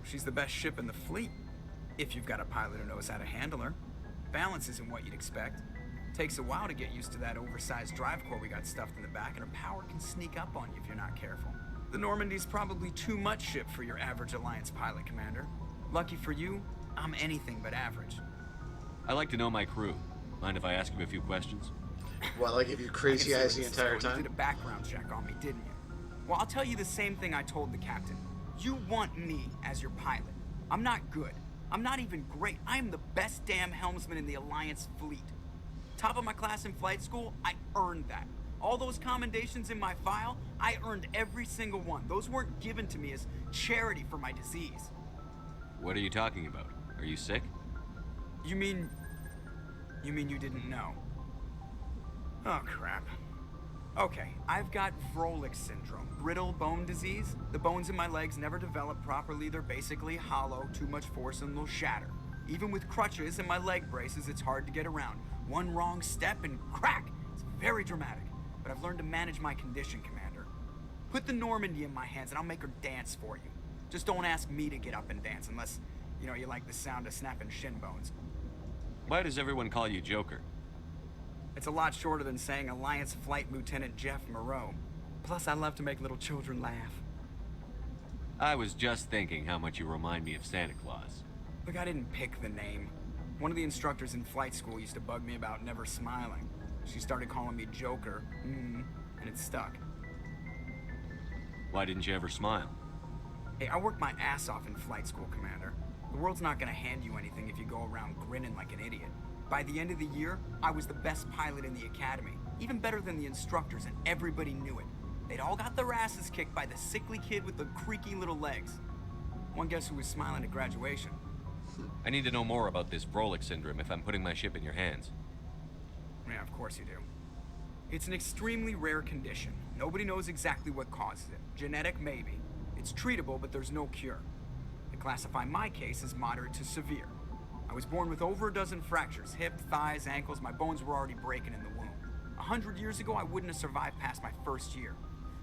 She's the best ship in the fleet, if you've got a pilot who knows how to handle her. Balance isn't what you'd expect. Takes a while to get used to that oversized drive core we got stuffed in the back, and her power can sneak up on you if you're not careful. The Normandy's probably too much ship for your average Alliance pilot, Commander. Lucky for you, I'm anything but average. I like to know my crew. Mind if I ask you a few questions? Well, I give you crazy eyes the entire time? You did a background check on me, didn't you? Well, I'll tell you the same thing I told the captain. You want me as your pilot. I'm not good. I'm not even great. I am the best damn helmsman in the Alliance fleet. Top of my class in flight school, I earned that. All those commendations in my file, I earned every single one. Those weren't given to me as charity for my disease. What are you talking about? Are you sick? You mean you didn't know? Oh, crap. Okay, I've got Vrolik syndrome, brittle bone disease. The bones in my legs never develop properly. They're basically hollow, too much force and they'll shatter. Even with crutches and my leg braces, it's hard to get around. One wrong step and crack! It's very dramatic. But I've learned to manage my condition, Commander. Put the Normandy in my hands and I'll make her dance for you. Just don't ask me to get up and dance unless, you know, you like the sound of snapping shin bones. Why does everyone call you Joker? It's a lot shorter than saying Alliance Flight Lieutenant Jeff Moreau. Plus, I love to make little children laugh. I was just thinking how much you remind me of Santa Claus. Look, I didn't pick the name. One of the instructors in flight school used to bug me about never smiling. She started calling me Joker, and it stuck. Why didn't you ever smile? Hey, I worked my ass off in flight school, Commander. The world's not gonna hand you anything if you go around grinning like an idiot. By the end of the year, I was the best pilot in the academy. Even better than the instructors, and everybody knew it. They'd all got their asses kicked by the sickly kid with the creaky little legs. One guess who was smiling at graduation? I need to know more about this Vrolik syndrome if I'm putting my ship in your hands. Yeah, of course you do. It's an extremely rare condition. Nobody knows exactly what causes it. Genetic, maybe. It's treatable, but there's no cure. They classify my case as moderate to severe. I was born with over a dozen fractures, hip, thighs, ankles. My bones were already breaking in the womb. 100 years ago, I wouldn't have survived past my first year.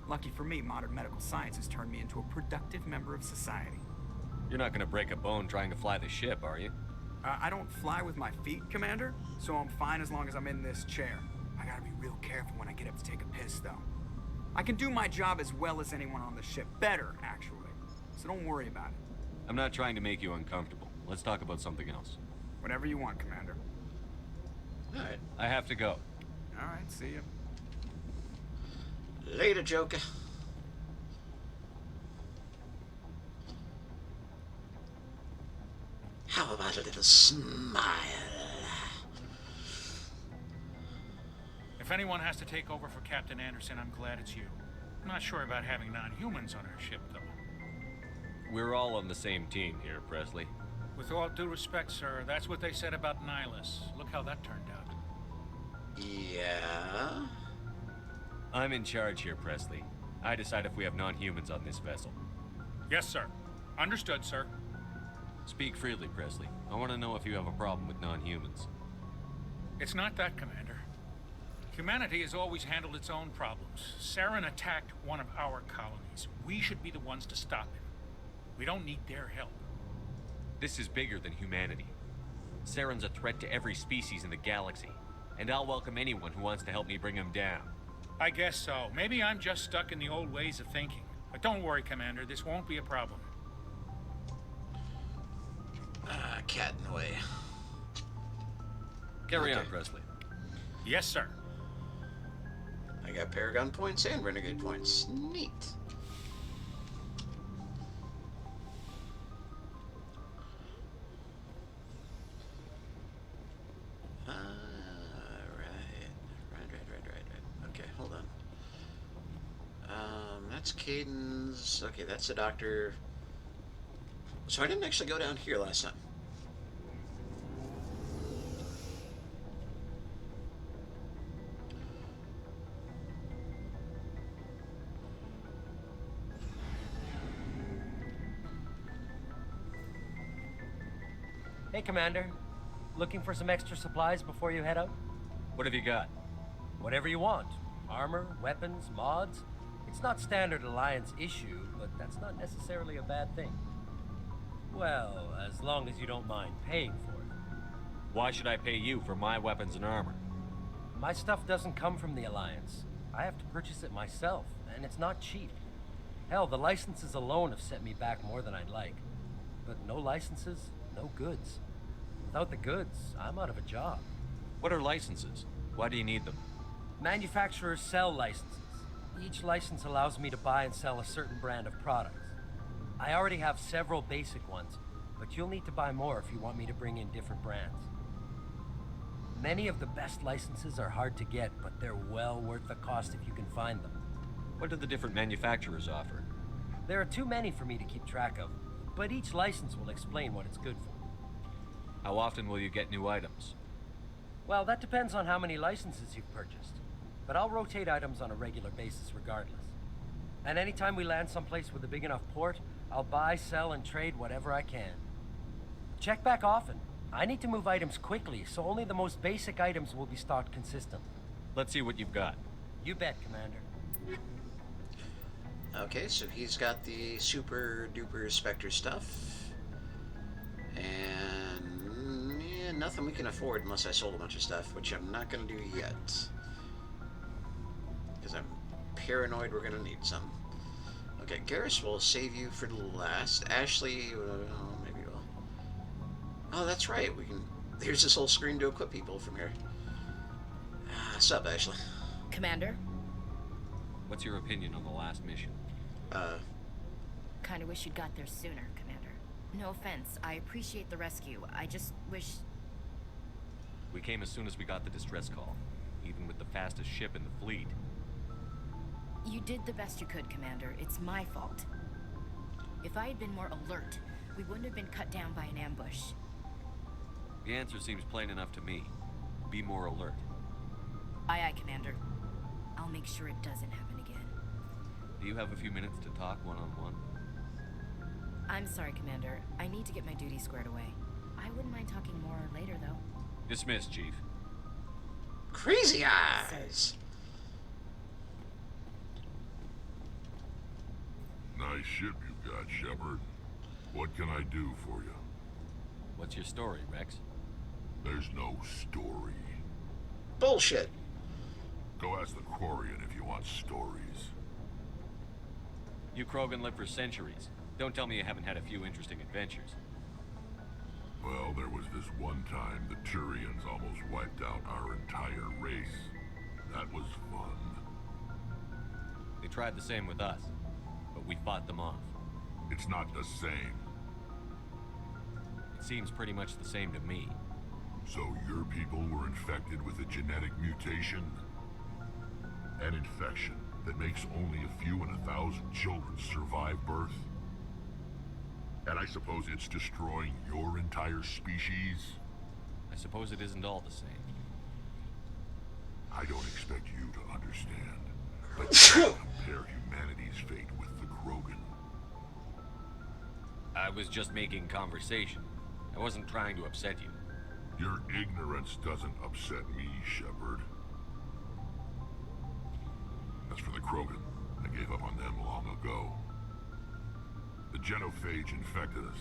Lucky for me, modern medical science has turned me into a productive member of society. You're not gonna break a bone trying to fly the ship, are you? I don't fly with my feet, Commander, so I'm fine as long as I'm in this chair. I gotta be real careful when I get up to take a piss, though. I can do my job as well as anyone on the ship. Better, actually. So don't worry about it. I'm not trying to make you uncomfortable. Let's talk about something else. Whatever you want, Commander. Alright, I have to go. Alright, see you. Later, Joker. How about a little smile? If anyone has to take over for Captain Anderson, I'm glad it's you. I'm not sure about having non-humans on our ship, though. We're all on the same team here, Presley. With all due respect, sir, that's what they said about Nihilus. Look how that turned out. Yeah? I'm in charge here, Presley. I decide if we have non-humans on this vessel. Yes, sir. Understood, sir. Speak freely, Presley. I want to know if you have a problem with non-humans. It's not that, Commander. Humanity has always handled its own problems. Saren attacked one of our colonies. We should be the ones to stop him. We don't need their help. This is bigger than humanity. Saren's a threat to every species in the galaxy, and I'll welcome anyone who wants to help me bring him down. I guess so. Maybe I'm just stuck in the old ways of thinking. But don't worry, Commander. This won't be a problem. Cat in the way. Carry on, Presley. Yes, sir. I got Paragon points and Renegade points. Neat. Right. Okay, hold on. That's Caden's. Okay, that's the doctor. So I didn't actually go down here last time. Hey, Commander. Looking for some extra supplies before you head out? What have you got? Whatever you want. Armor, weapons, mods. It's not standard Alliance issue, but that's not necessarily a bad thing. Well, as long as you don't mind paying for it. Why should I pay you for my weapons and armor? My stuff doesn't come from the Alliance. I have to purchase it myself, and it's not cheap. Hell, the licenses alone have set me back more than I'd like. But no licenses, no goods. Without the goods, I'm out of a job. What are licenses? Why do you need them? Manufacturers sell licenses. Each license allows me to buy and sell a certain brand of products. I already have several basic ones, but you'll need to buy more if you want me to bring in different brands. Many of the best licenses are hard to get, but they're well worth the cost if you can find them. What do the different manufacturers offer? There are too many for me to keep track of, but each license will explain what it's good for. How often will you get new items? Well, that depends on how many licenses you've purchased. But I'll rotate items on a regular basis regardless. And anytime we land someplace with a big enough port, I'll buy, sell, and trade whatever I can. Check back often. I need to move items quickly, so only the most basic items will be stocked consistently. Let's see what you've got. You bet, Commander. Okay, so he's got the super duper Spectre stuff. And yeah, nothing we can afford unless I sold a bunch of stuff, which I'm not going to do yet. Because I'm paranoid we're going to need some. Okay, Garrus will save you for last. Ashley, maybe we'll... Oh, that's right. We can... There's this whole screen to equip people from here. Sup, Ashley? Commander? What's your opinion on the last mission? Kinda wish you'd got there sooner, Commander. No offense, I appreciate the rescue. I just wish... We came as soon as we got the distress call, even with the fastest ship in the fleet. You did the best you could, Commander. It's my fault. If I had been more alert, we wouldn't have been cut down by an ambush. The answer seems plain enough to me. Be more alert. Aye, aye, Commander. I'll make sure it doesn't happen again. Do you have a few minutes to talk one-on-one? I'm sorry, Commander. I need to get my duty squared away. I wouldn't mind talking more later, though. Dismissed, Chief. Crazy eyes! Nice ship you got, Shepard. What can I do for you? What's your story, Rex? There's no story. Bullshit. Go ask the Quarian if you want stories. You Krogan live for centuries. Don't tell me you haven't had a few interesting adventures. Well, there was this one time the Turians almost wiped out our entire race. That was fun. They tried the same with us, but we fought them off. It's not the same. It seems pretty much the same to me. So your people were infected with a genetic mutation? An infection that makes only a few in 1,000 children survive birth? And I suppose it's destroying your entire species? I suppose it isn't all the same. I don't expect you to understand, but you can't compare humanity's fate with the Krogan. I was just making conversation. I wasn't trying to upset you. Your ignorance doesn't upset me, Shepard. As for the Krogan, I gave up on them long ago. The Genophage infected us,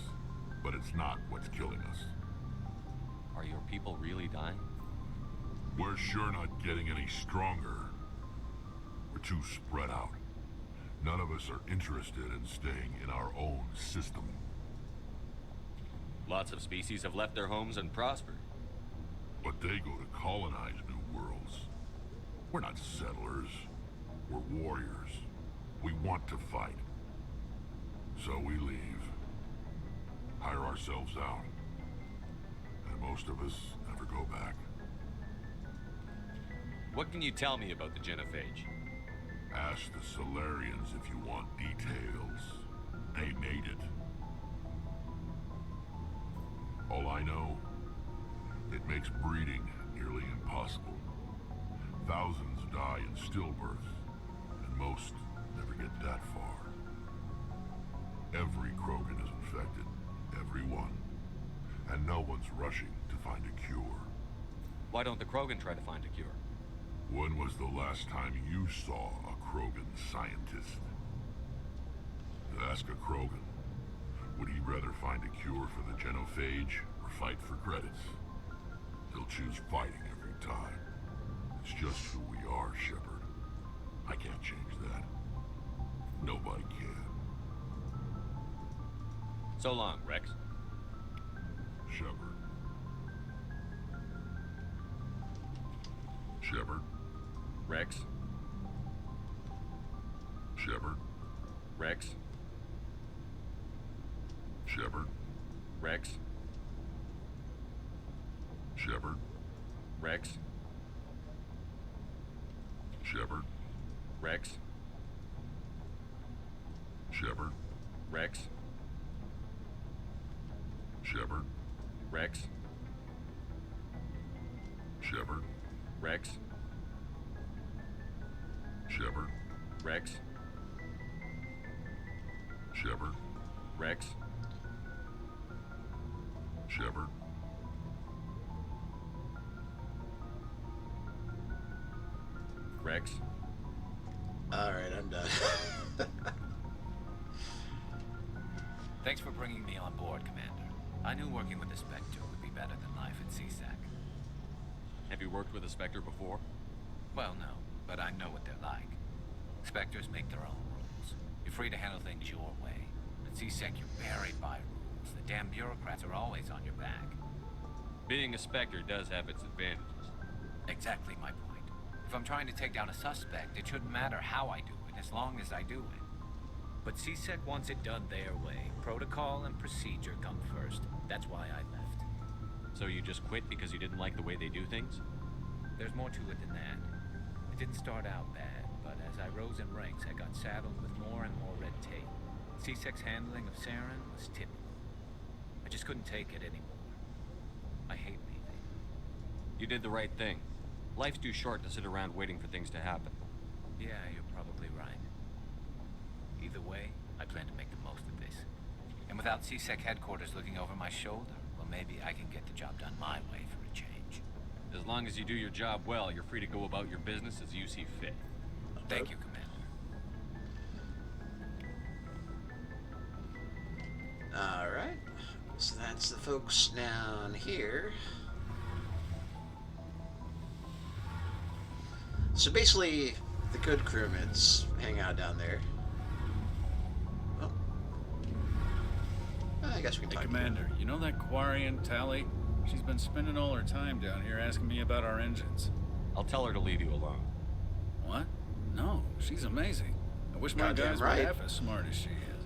but it's not what's killing us. Are your people really dying? We're sure not getting any stronger. We're too spread out. None of us are interested in staying in our own system. Lots of species have left their homes and prospered. But they go to colonize new worlds. We're not settlers. We're warriors. We want to fight. So we leave. Hire ourselves out. And most of us never go back. What can you tell me about the Genophage? Ask the Solarians if you want details. They made it. All I know, it makes breeding nearly impossible. Thousands die in stillbirth, and most never get that far. Every Krogan is infected, every one. And no one's rushing to find a cure. Why don't the Krogan try to find a cure? When was the last time you saw a Krogan scientist? Ask a Krogan. Would he rather find a cure for the Genophage or fight for credits? He'll choose fighting every time. It's just who we are, Shepard. I can't change that. Nobody can. So long, Rex. Shepard. Shepard. Rex. Shepard. Rex. Shepard. Rex. Shepard. Rex. Shepard. Rex. Shepard. Rex. Shepard. Rex. Shepard. Rex. Shepard. Rex. Shepard. Rex. Shepard. Rex. Alright, I'm done. Thanks for bringing me on board, Commander. I knew working with the Spectre would be better than life at CSAC. Have you worked with a Spectre before? Well, no, but I know what they're like. Spectres make their own rules. You're free to handle things your way. At CSEC, you're buried by rules. The damn bureaucrats are always on your back. Being a Spectre does have its advantages. Exactly my point. If I'm trying to take down a suspect, it shouldn't matter how I do it, as long as I do it. But CSEC wants it done their way. Protocol and procedure come first. That's why I left. So you just quit because you didn't like the way they do things? There's more to it than that. It didn't start out bad, but as I rose in ranks, I got saddled with more and more red tape. CSEC's handling of Saren was typical. I just couldn't take it anymore. I hate leaving. You did the right thing. Life's too short to sit around waiting for things to happen. Yeah, you're probably right. Either way, I plan to make the most of this. And without CSEC headquarters looking over my shoulder, well, maybe I can get the job done my way for a change. As long as you do your job well, you're free to go about your business as you see fit. Thank you, Commander. Alright. So that's the folks down here. So basically, the good crewmates hang out down there. Well, I guess we can talk. Hey, Commander, you know that Quarian, Tally? She's been spending all her time down here asking me about our engines. I'll tell her to leave you alone. What? No, she's amazing. I wish my Goddamn guys right. were half as smart as she is.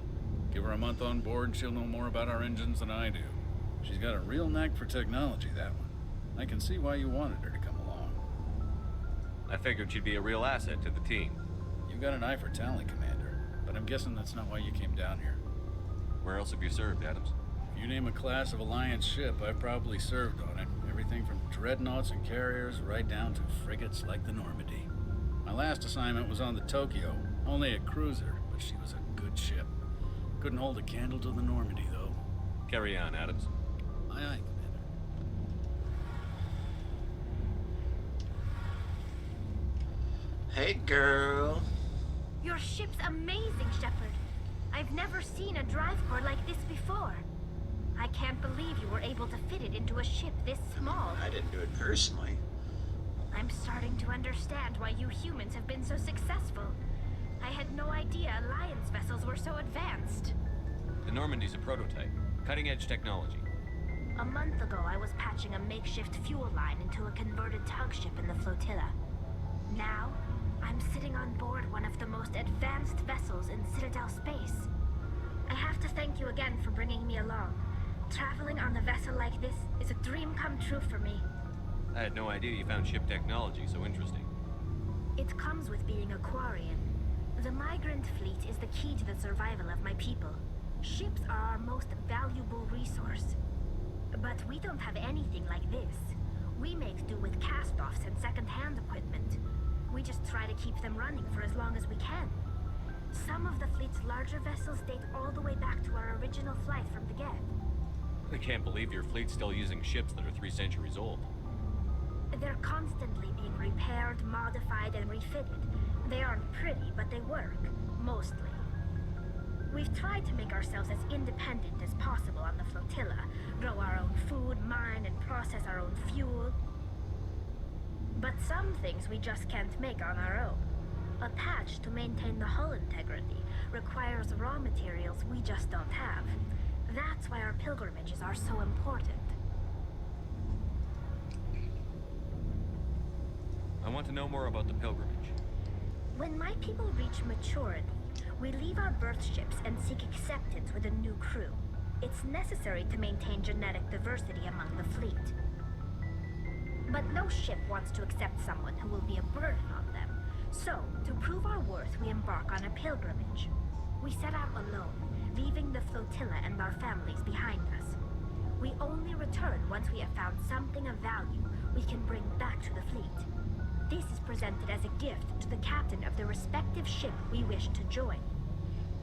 Give her a month on board and she'll know more about our engines than I do. She's got a real knack for technology, that one. I can see why you wanted her to come along. I figured she'd be a real asset to the team. You've got an eye for talent, Commander, but I'm guessing that's not why you came down here. Where else have you served, Adams? If you name a class of Alliance ship, I've probably served on it. Everything from dreadnoughts and carriers right down to frigates like the Normandy. My last assignment was on the Tokyo, only a cruiser, but she was a good ship. Couldn't hold a candle to the Normandy, though. Carry on, Adams. Aye, aye, Commander. Hey, girl. Your ship's amazing, Shepard. I've never seen a drive core like this before. I can't believe you were able to fit it into a ship this small. I didn't do it personally. I'm starting to understand why you humans have been so successful. I had no idea Alliance vessels were so advanced. The Normandy's a prototype. Cutting-edge technology. A month ago, I was patching a makeshift fuel line into a converted tug ship in the flotilla. Now, I'm sitting on board one of the most advanced vessels in Citadel space. I have to thank you again for bringing me along. Traveling on a vessel like this is a dream come true for me. I had no idea you found ship technology so interesting. It comes with being a Quarian. The migrant fleet is the key to the survival of my people. Ships are our most valuable resource. But we don't have anything like this. We make do with cast-offs and second-hand equipment. We just try to keep them running for as long as we can. Some of the fleet's larger vessels date all the way back to our original flight from the Geth. I can't believe your fleet's still using ships that are 3 centuries old. They're constantly being repaired, modified, and refitted. They aren't pretty, but they work. Mostly. We've tried to make ourselves as independent as possible on the flotilla. Grow our own food, mine, and process our own fuel. But some things we just can't make on our own. A patch to maintain the hull integrity requires raw materials we just don't have. That's why our pilgrimages are so important. I want to know more about the pilgrimage. When my people reach maturity, we leave our birth ships and seek acceptance with a new crew. It's necessary to maintain genetic diversity among the fleet. But no ship wants to accept someone who will be a burden on them. So, to prove our worth, we embark on a pilgrimage. We set out alone, leaving the flotilla and our families behind us. We only return once we have found something of value we can bring back to the fleet. This is presented as a gift to the captain of the respective ship we wish to join.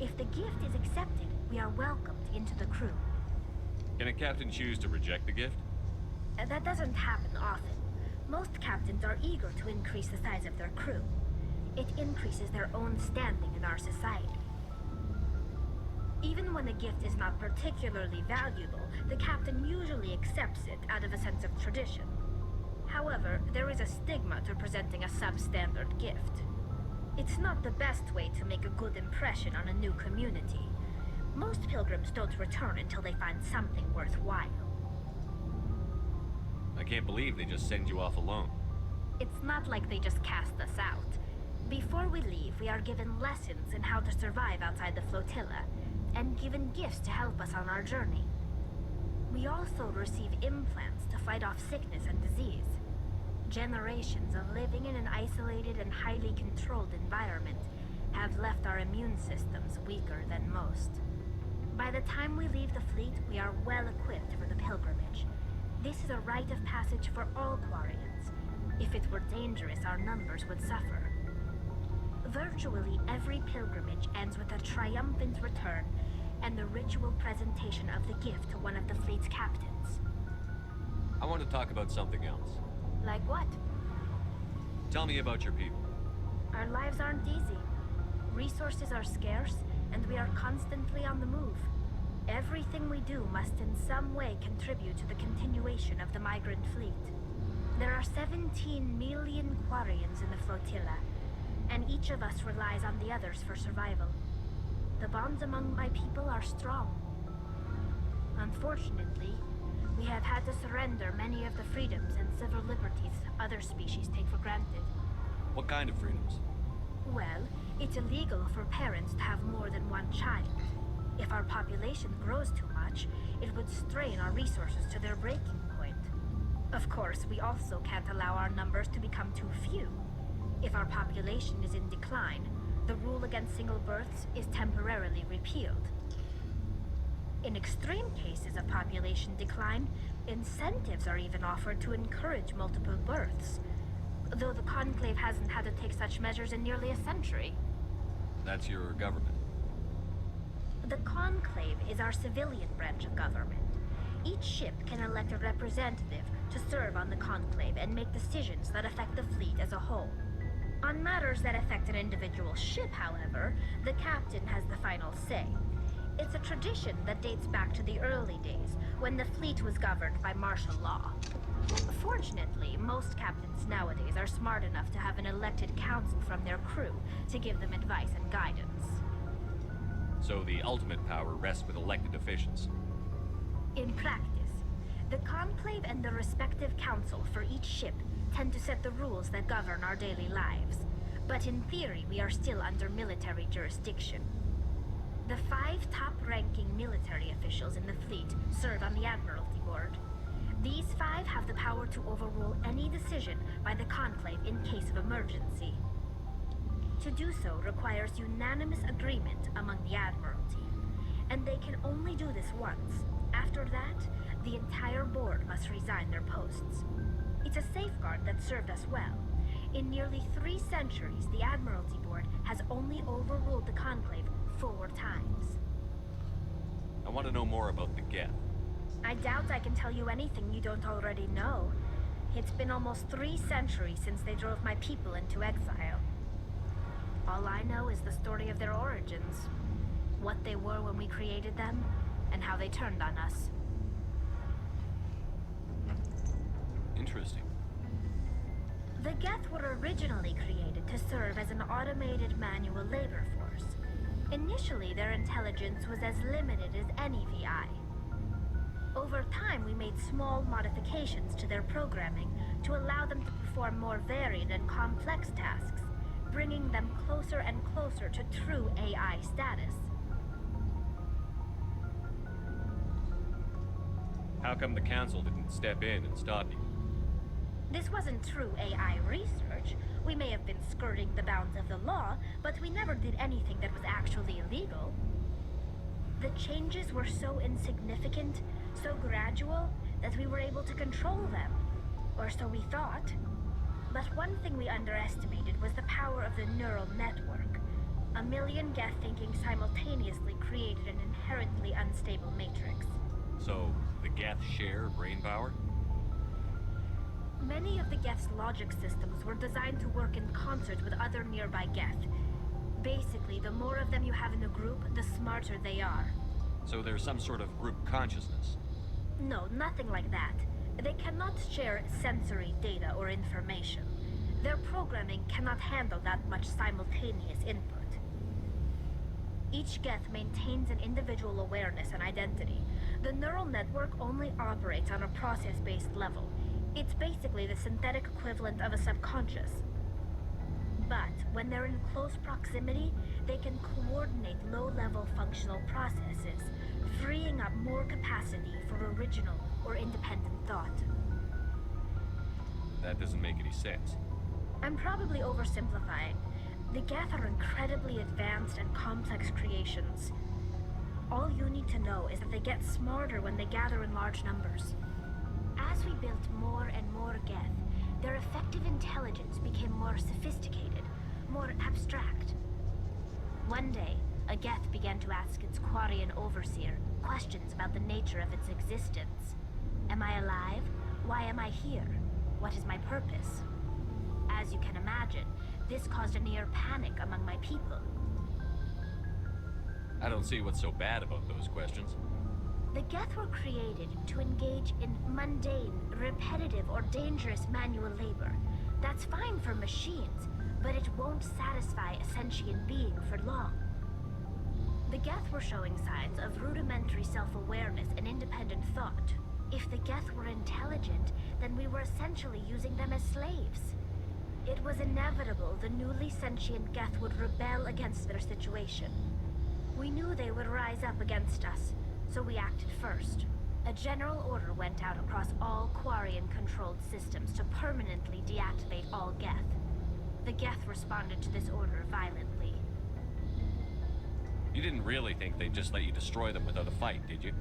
If the gift is accepted, we are welcomed into the crew. Can a captain choose to reject the gift? That doesn't happen often. Most captains are eager to increase the size of their crew. It increases their own standing in our society. Even when a gift is not particularly valuable, the captain usually accepts it out of a sense of tradition. However, there is a stigma to presenting a substandard gift. It's not the best way to make a good impression on a new community. Most pilgrims don't return until they find something worthwhile. I can't believe they just send you off alone. It's not like they just cast us out. Before we leave, we are given lessons in how to survive outside the flotilla, and given gifts to help us on our journey. We also receive implants to fight off sickness and disease. Generations of living in an isolated and highly controlled environment have left our immune systems weaker than most. By the time we leave the fleet, we are well equipped for the pilgrimage. This is a rite of passage for all Quarians. If it were dangerous, our numbers would suffer. Virtually every pilgrimage ends with a triumphant return and the ritual presentation of the gift to one of the fleet's captains. I want to talk about something else. Like what? Tell me about your people. Our lives aren't easy. Resources are scarce, and we are constantly on the move. Everything we do must in some way contribute to the continuation of the migrant fleet. There are 17 million Quarians in the flotilla, and each of us relies on the others for survival. The bonds among my people are strong. Unfortunately, we have had to surrender many of the freedoms and civil liberties other species take for granted. What kind of freedoms? Well, it's illegal for parents to have more than one child. If our population grows too much, it would strain our resources to their breaking point. Of course, we also can't allow our numbers to become too few. If our population is in decline, the rule against single births is temporarily repealed. In extreme cases of population decline, incentives are even offered to encourage multiple births, though the Conclave hasn't had to take such measures in nearly a century. That's your government. The Conclave is our civilian branch of government. Each ship can elect a representative to serve on the Conclave and make decisions that affect the fleet as a whole. On matters that affect an individual ship, however, the captain has the final say. It's a tradition that dates back to the early days, when the fleet was governed by martial law. Fortunately, most captains nowadays are smart enough to have an elected council from their crew to give them advice and guidance. So the ultimate power rests with elected officials. In practice, the Conclave and the respective council for each ship tend to set the rules that govern our daily lives. But in theory, we are still under military jurisdiction. The 5 top-ranking military officials in the fleet serve on the Admiralty Board. These 5 have the power to overrule any decision by the Conclave in case of emergency. To do so requires unanimous agreement among the Admiralty, and they can only do this once. After that, the entire board must resign their posts. It's a safeguard that served us well. In nearly 3 centuries, the Admiralty Board has only overruled the Conclave 4 times. I want to know more about the Geth. I doubt I can tell you anything you don't already know. It's been almost 3 centuries since they drove my people into exile. All I know is the story of their origins. What they were when we created them, and how they turned on us. Interesting. The Geth were originally created to serve as an automated manual labor force. Initially, their intelligence was as limited as any VI. Over time, we made small modifications to their programming to allow them to perform more varied and complex tasks, bringing them closer and closer to true AI status. How come the Council didn't step in and stop you? This wasn't true AI research. We may have been skirting the bounds of the law, but we never did anything that was actually illegal. The changes were so insignificant, so gradual, that we were able to control them. Or so we thought. But one thing we underestimated was the power of the neural network. A million Geth thinking simultaneously created an inherently unstable matrix. So, the Geth share brain power? Many of the Geth's logic systems were designed to work in concert with other nearby Geth. Basically, the more of them you have in a group, the smarter they are. So there's some sort of group consciousness? No, nothing like that. They cannot share sensory data or information. Their programming cannot handle that much simultaneous input. Each Geth maintains an individual awareness and identity. The neural network only operates on a process-based level. It's basically the synthetic equivalent of a subconscious. But when they're in close proximity, they can coordinate low-level functional processes, freeing up more capacity for original or independent thought. That doesn't make any sense. I'm probably oversimplifying. The Geth are incredibly advanced and complex creations. All you need to know is that they get smarter when they gather in large numbers. As we built more and more Geth, their effective intelligence became more sophisticated, more abstract. One day, a Geth began to ask its Quarian overseer questions about the nature of its existence. Am I alive? Why am I here? What is my purpose? As you can imagine, this caused a near panic among my people. I don't see what's so bad about those questions. The Geth were created to engage in mundane, repetitive, or dangerous manual labor. That's fine for machines, but it won't satisfy a sentient being for long. The Geth were showing signs of rudimentary self-awareness and independent thought. If the Geth were intelligent, then we were essentially using them as slaves. It was inevitable the newly sentient Geth would rebel against their situation. We knew they would rise up against us, so we acted first. A general order went out across all Quarian-controlled systems to permanently deactivate all Geth. The Geth responded to this order violently. You didn't really think they'd just let you destroy them without a fight, did you?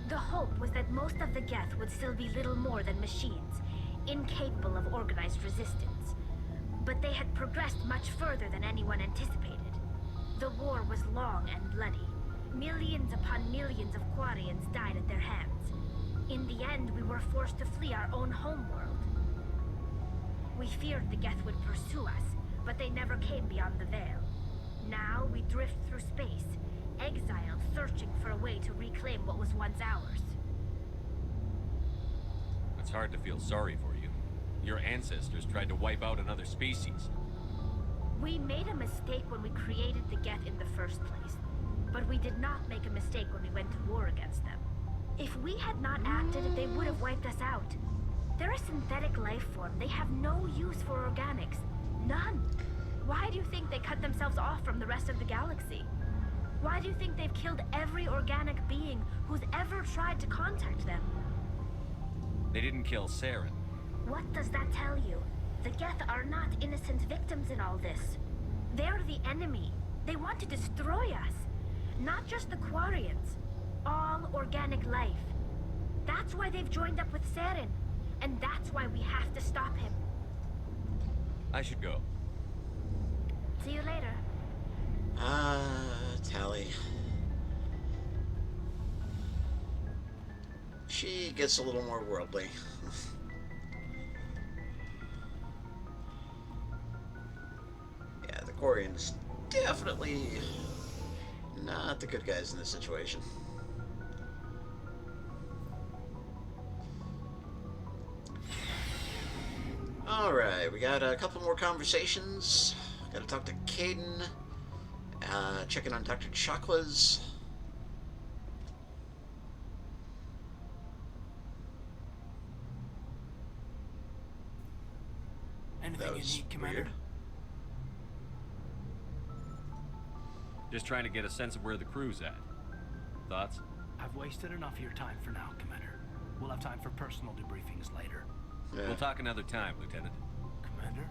The hope was that most of the Geth would still be little more than machines, incapable of organized resistance. But they had progressed much further than anyone anticipated. The war was long and bloody. Millions upon millions of Quarians died at their hands. In the end, we were forced to flee our own homeworld. We feared the Geth would pursue us, but they never came beyond the Veil. Now we drift through space, exiled, searching for a way to reclaim what was once ours. It's hard to feel sorry for you. Your ancestors tried to wipe out another species. We made a mistake when we created the Geth in the first place. But we did not make a mistake when we went to war against them. If we had not acted, they would have wiped us out. They're a synthetic life form. They have no use for organics. None. Why do you think they cut themselves off from the rest of the galaxy? Why do you think they've killed every organic being who's ever tried to contact them? They didn't kill Saren. What does that tell you? The Geth are not innocent victims in all this. They're the enemy. They want to destroy us. Not just the Quarians. All organic life. That's why they've joined up with Saren. And that's why we have to stop him. I should go. See you later. Tally. she gets a little more worldly. Yeah, the Quarians definitely not the good guys in this situation. Alright, we got a couple more conversations. Gotta talk to Caden. Checking on Dr. Chakwas. Anything you need, Commander? Weird. Just trying to get a sense of where the crew's at. Thoughts? I've wasted enough of your time for now, Commander. We'll have time for personal debriefings later. Yeah. We'll talk another time, Lieutenant. Commander?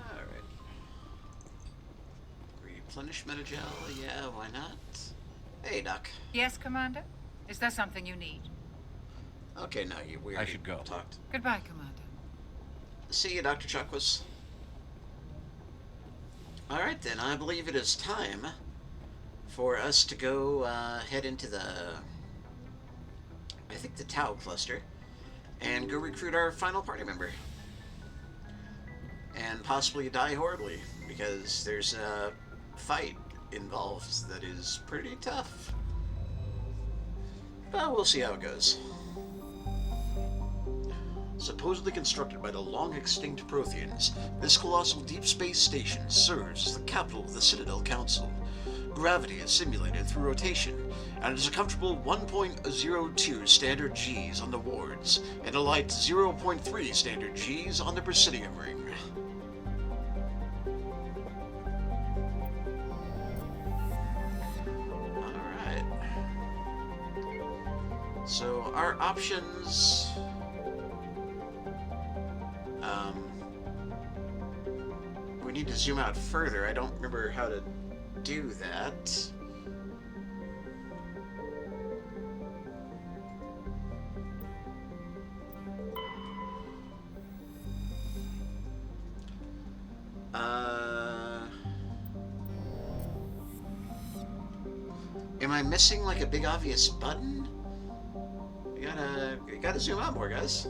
Alright. Replenish Metagel, yeah, why not? Hey, Doc. Yes, Commander? Is there something you need? Okay, now we I should go. Talked. Goodbye, Commander. See you, Dr. Chakwas. Alright then, I believe it is time for us to go head into the, I think the Tau cluster, and go recruit our final party member. And possibly die horribly, because there's a fight involved that is pretty tough. But we'll see how it goes. Supposedly constructed by the long-extinct Protheans, this colossal deep space station serves as the capital of the Citadel Council. Gravity is simulated through rotation, and it is a comfortable 1.02 standard Gs on the wards, and a light 0.3 standard Gs on the Presidium ring. Alright. So, our options... we need to zoom out further. I don't remember how to do that. Am I missing like a big obvious button? You gotta zoom out more, guys.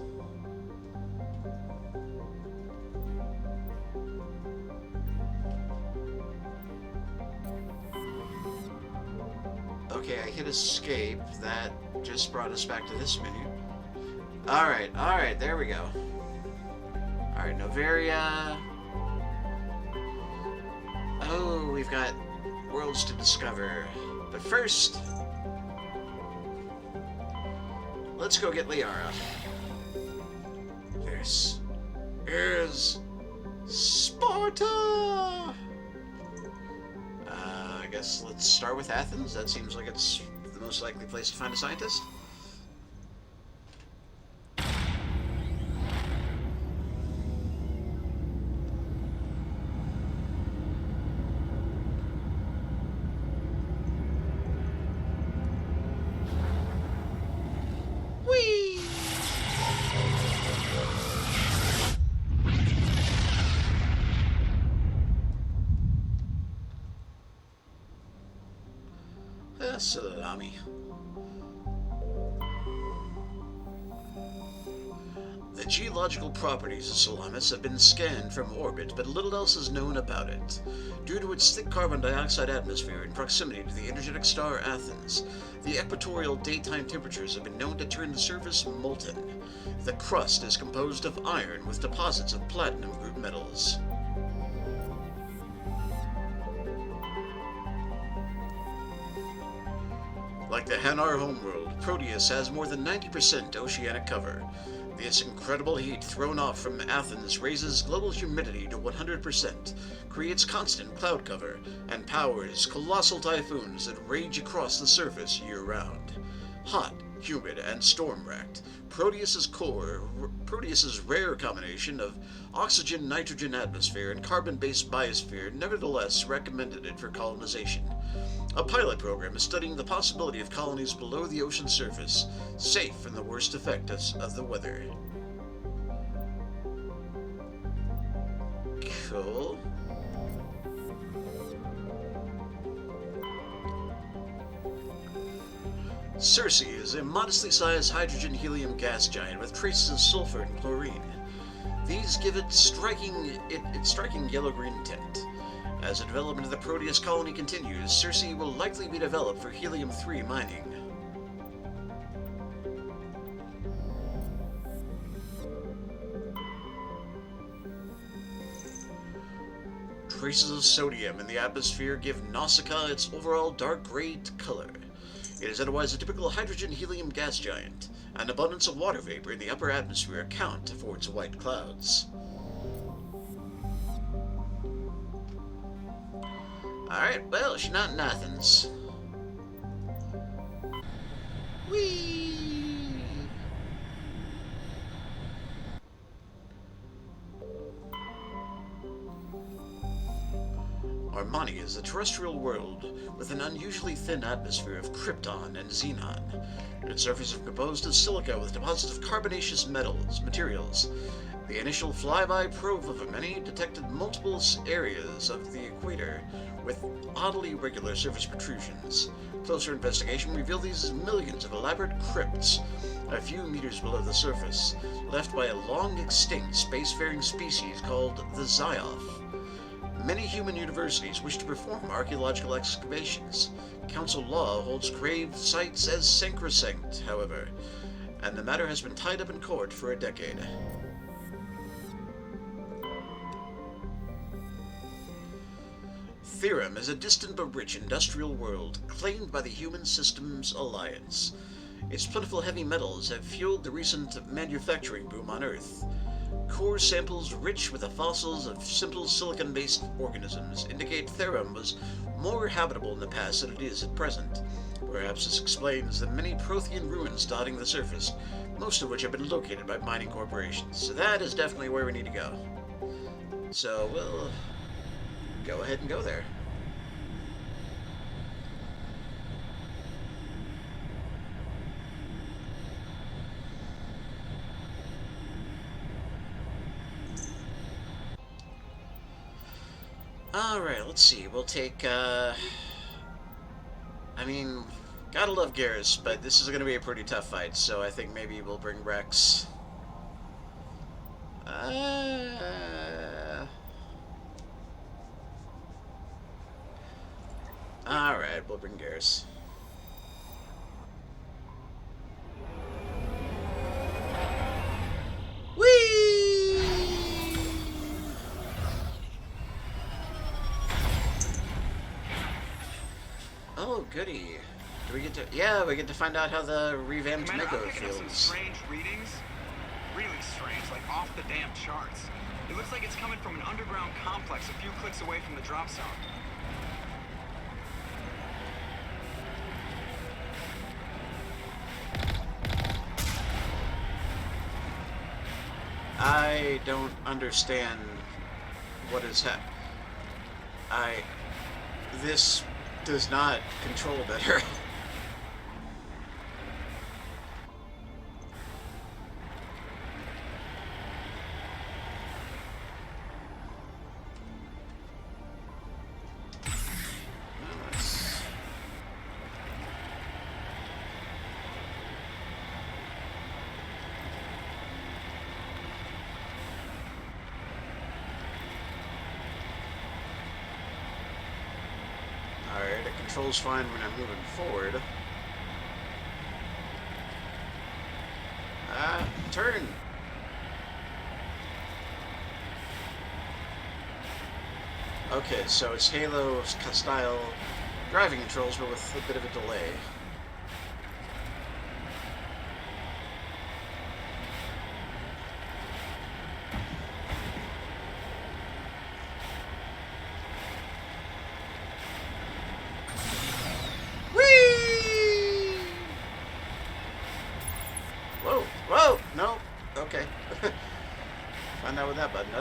Okay, I hit escape. That just brought us back to this menu. Alright, there we go. Alright, Novaria. Oh, we've got worlds to discover. But first, let's go get Liara. This is Sparta! I guess let's start with Athens. That seems like it's the most likely place to find a scientist. Whee! Salami. The geological properties of Salamis have been scanned from orbit, but little else is known about it. Due to its thick carbon dioxide atmosphere and proximity to the energetic star Athens, the equatorial daytime temperatures have been known to turn the surface molten. The crust is composed of iron with deposits of platinum group metals. Like the Hanar homeworld, Proteus has more than 90% oceanic cover. This incredible heat thrown off from Athens raises global humidity to 100%, creates constant cloud cover, and powers colossal typhoons that rage across the surface year-round. Hot, humid, and storm-racked, Proteus's rare combination of oxygen-nitrogen atmosphere and carbon-based biosphere nevertheless recommended it for colonization. A pilot program is studying the possibility of colonies below the ocean surface, safe from the worst effects of the weather. Cool. Circe is a modestly sized hydrogen-helium gas giant with traces of sulfur and chlorine. These give it its striking yellow-green tint. As the development of the Proteus colony continues, Circe will likely be developed for helium-3 mining. Traces of sodium in the atmosphere give Nausicaa its overall dark gray color. It is otherwise a typical hydrogen-helium gas giant. An abundance of water vapor in the upper atmosphere account for its white clouds. Alright, well, she's not in Athens. Whee! Armani is a terrestrial world with an unusually thin atmosphere of krypton and xenon. Its surface is composed of silica with deposits of carbonaceous materials. The initial flyby probe of Armani detected multiple areas of the equator with oddly irregular surface protrusions. Closer investigation revealed these as millions of elaborate crypts a few meters below the surface, left by a long-extinct spacefaring species called the Zyoth. Many human universities wish to perform archaeological excavations. Council law holds grave sites as sacrosanct, however, and the matter has been tied up in court for a decade. Therum is a distant but rich industrial world claimed by the Human Systems Alliance. Its plentiful heavy metals have fueled the recent manufacturing boom on Earth. Core samples rich with the fossils of simple silicon-based organisms indicate Therum was more habitable in the past than it is at present. Perhaps this explains the many Prothean ruins dotting the surface, most of which have been located by mining corporations. So that is definitely where we need to go. So we'll go ahead and go there. Alright, let's see. We'll take, I mean, gotta love Garrus, but this is gonna be a pretty tough fight, so I think maybe we'll bring Rex. Alright, we'll bring Garrus. Oh, goody. Do we get to... Yeah, we get to find out how the revamped Mako feels. Some strange readings. Really strange, like off the damn charts. It looks like it's coming from an underground complex a few clicks away from the drop zone. I don't understand what is happening. This does not control better. Controls fine when I'm moving forward. Turn! Okay, so it's Halo style driving controls, but with a bit of a delay.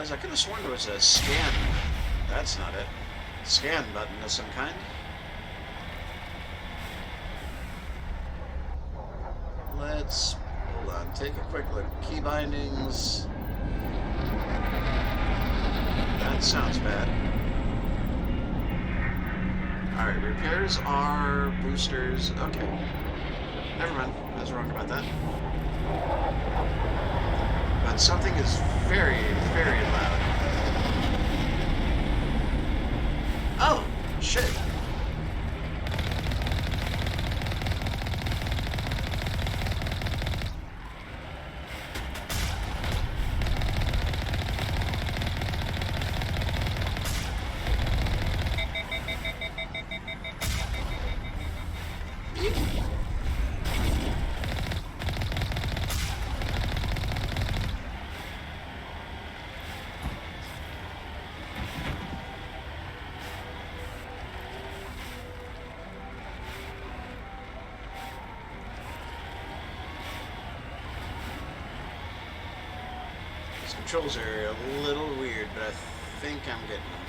I could have sworn there was a scan. That's not it. Scan button of some kind. let's hold on. Take a quick look. Key bindings. That sounds bad. Alright, repairs are boosters. Okay. Never mind. I was wrong about that. But something is very, very loud. Oh, shit. Controls are a little weird, but I think I'm getting them.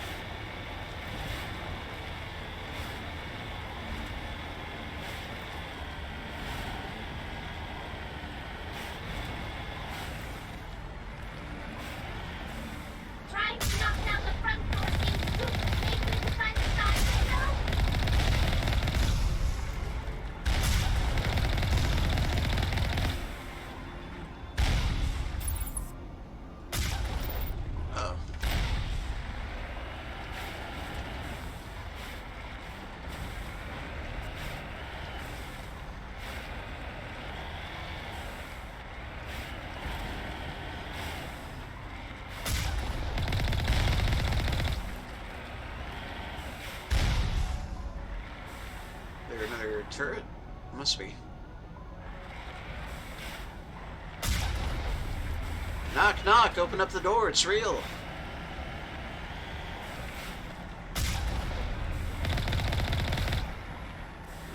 Trying to knock down the front door seems to make me decide to stop, you know? Oh. There another turret? Must be. Knock, knock, open up the door, it's real.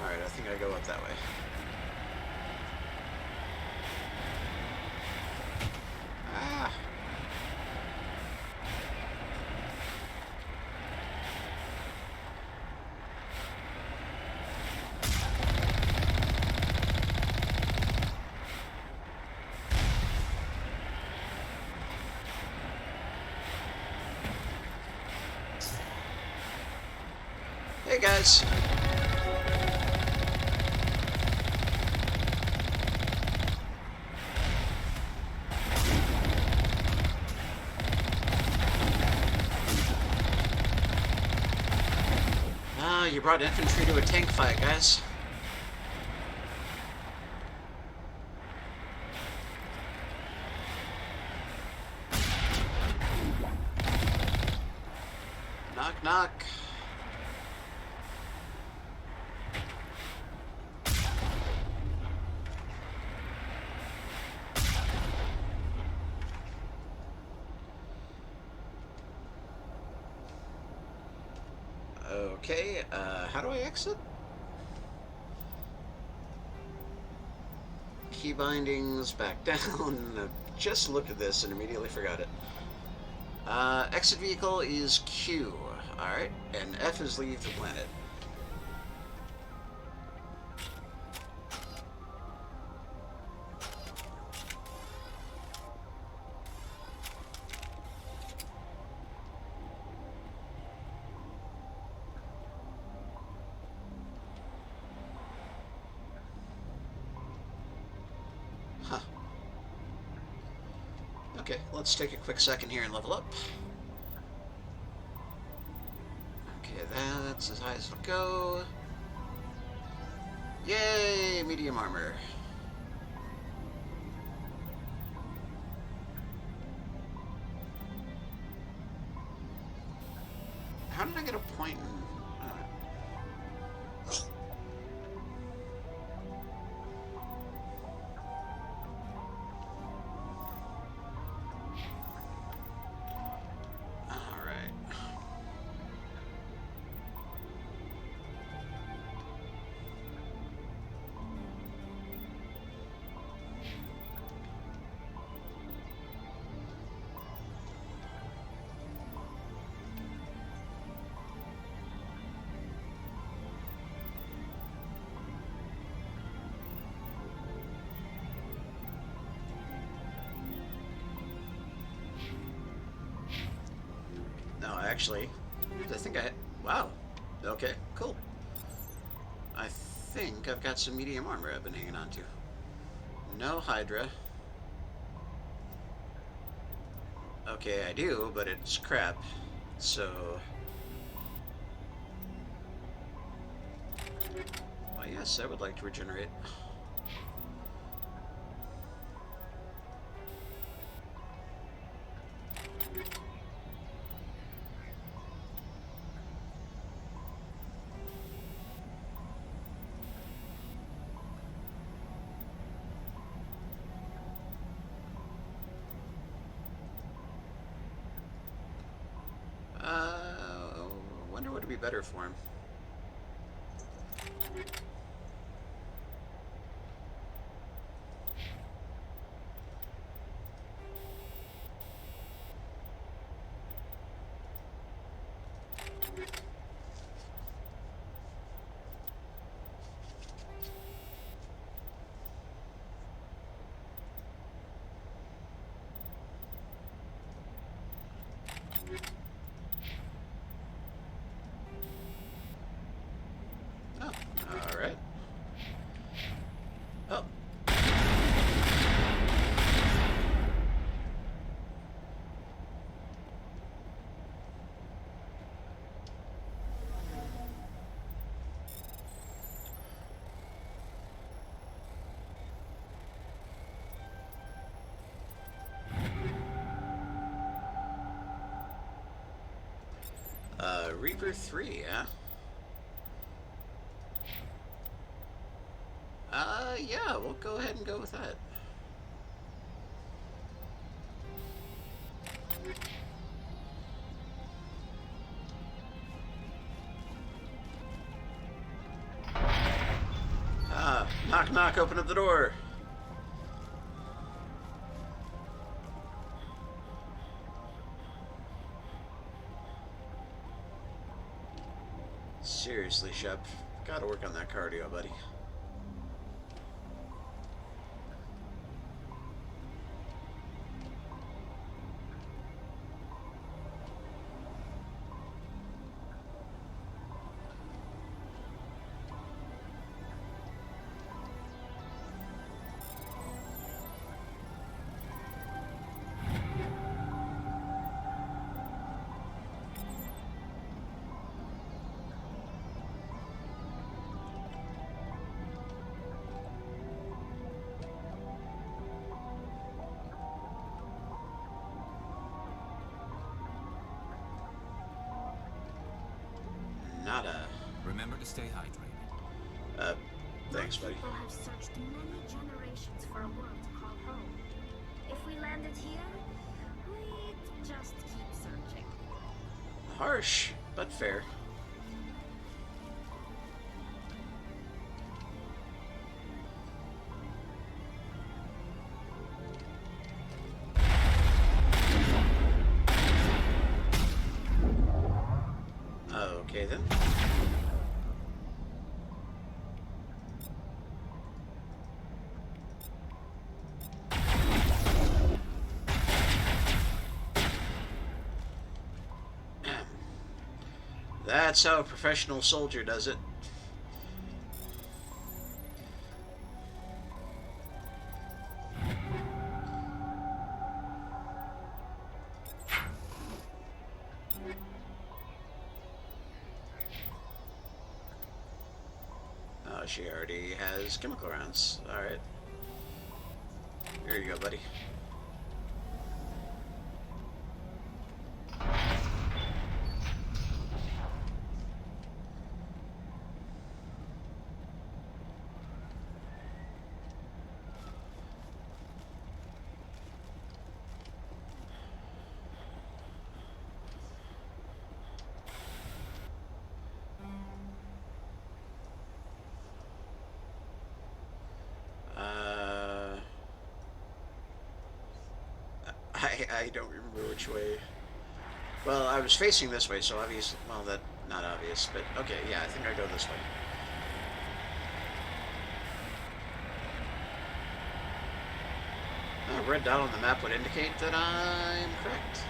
Alright, I think I go up that way. Ah. Hey guys. Ah, you brought infantry to a tank fight, guys. Knock, knock. Okay, how do I exit? Key bindings, back down. Just looked at this and immediately forgot it. Exit vehicle is Q. Alright, and F is leave the planet. Huh. Okay, let's take a quick second here and level up. Okay, that's as high as it'll go. Yay, medium armor. How did I get a point in... actually. I think I... Wow. Okay, cool. I think I've got some medium armor I've been hanging on to. No Hydra. Okay, I do, but it's crap. So... Well, yes, I would like to regenerate. Wonder what would be better for him. Oh, alright. Oh. Reaper 3, yeah? Yeah, we'll go ahead and go with that. Ah, knock knock, open up the door. Seriously, Shep. Gotta work on that cardio, buddy. Nada. Remember to stay hydrated. Thanks, buddy. People have searched many generations for a world to call home. If we landed here, we'd just keep searching. Harsh, but fair. Okay, then. That's how a professional soldier does it. Oh, she already has chemical rounds. Alright. Here you go, buddy. I don't remember which way. Well, I was facing this way, so obvious. Well, that not obvious, but okay. Yeah, I think I go this way. A red dot on the map would indicate that I'm correct.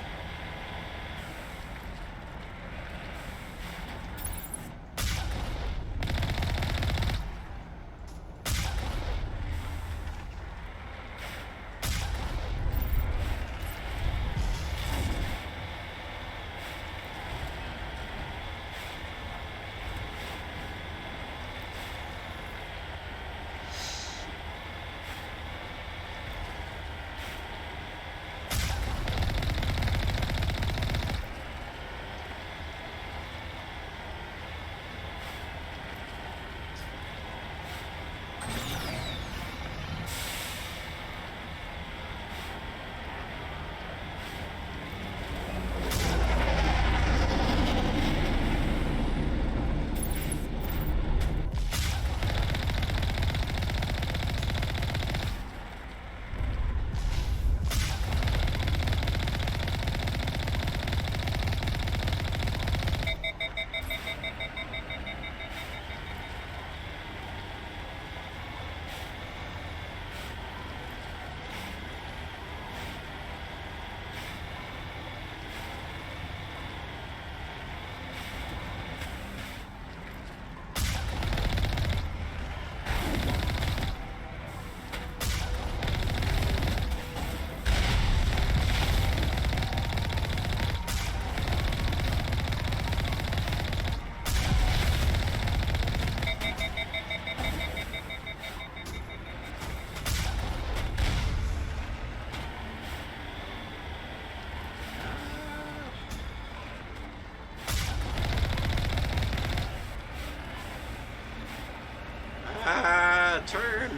Ah, turn!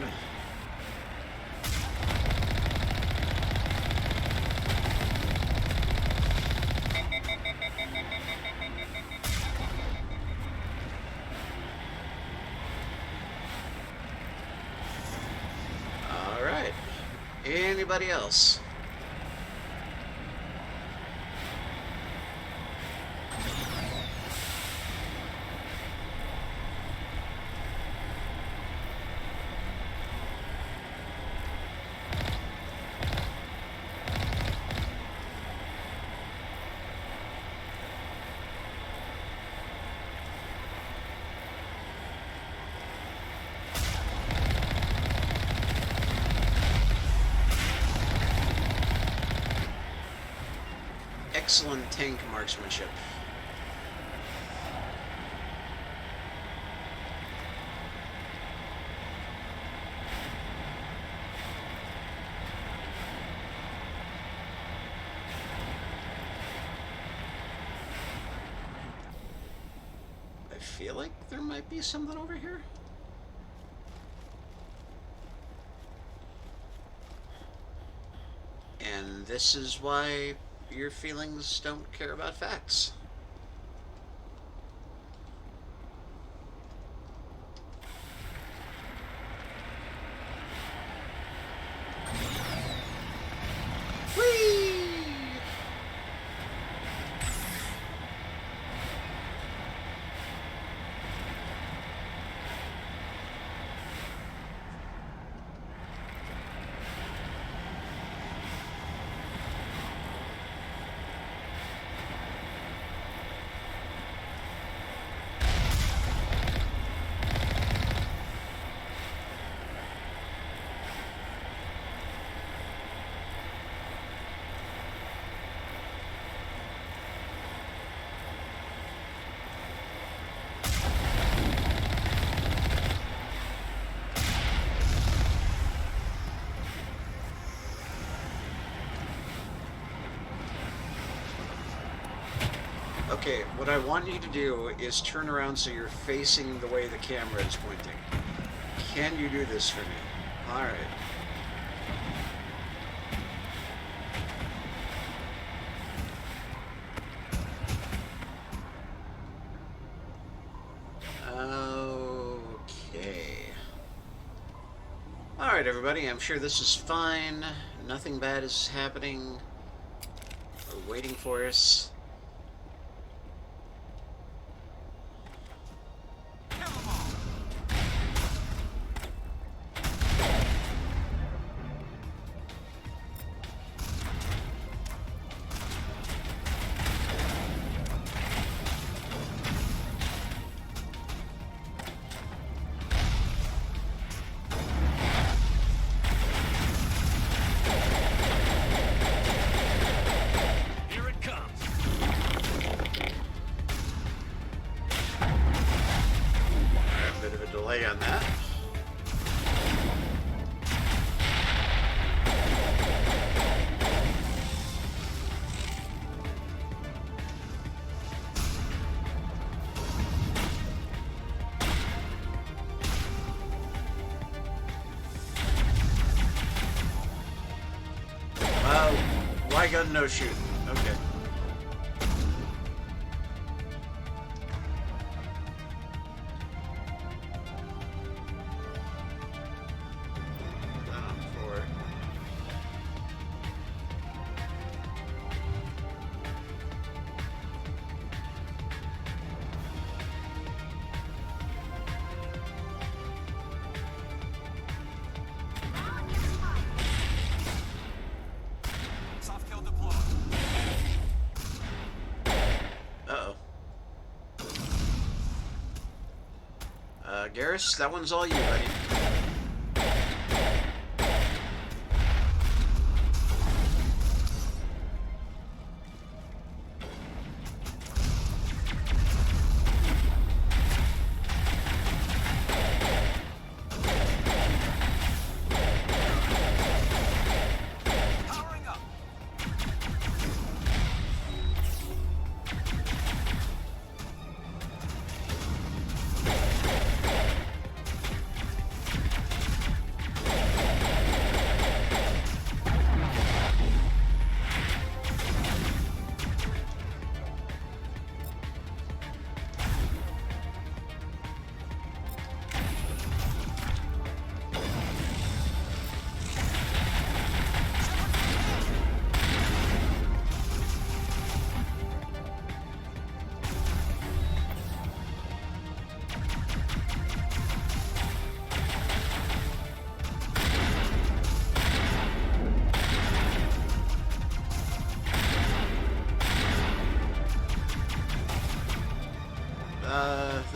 Alright. Anybody else? Excellent tank marksmanship. I feel like there might be something over here. And this is why your feelings don't care about facts. Whee! Okay, what I want you to do is turn around so you're facing the way the camera is pointing. Can you do this for me? Alright. Okay. Alright, everybody, I'm sure this is fine. Nothing bad is happening or waiting for us. On that. Why gun no shoot? Okay. Garrus, that one's all you, buddy.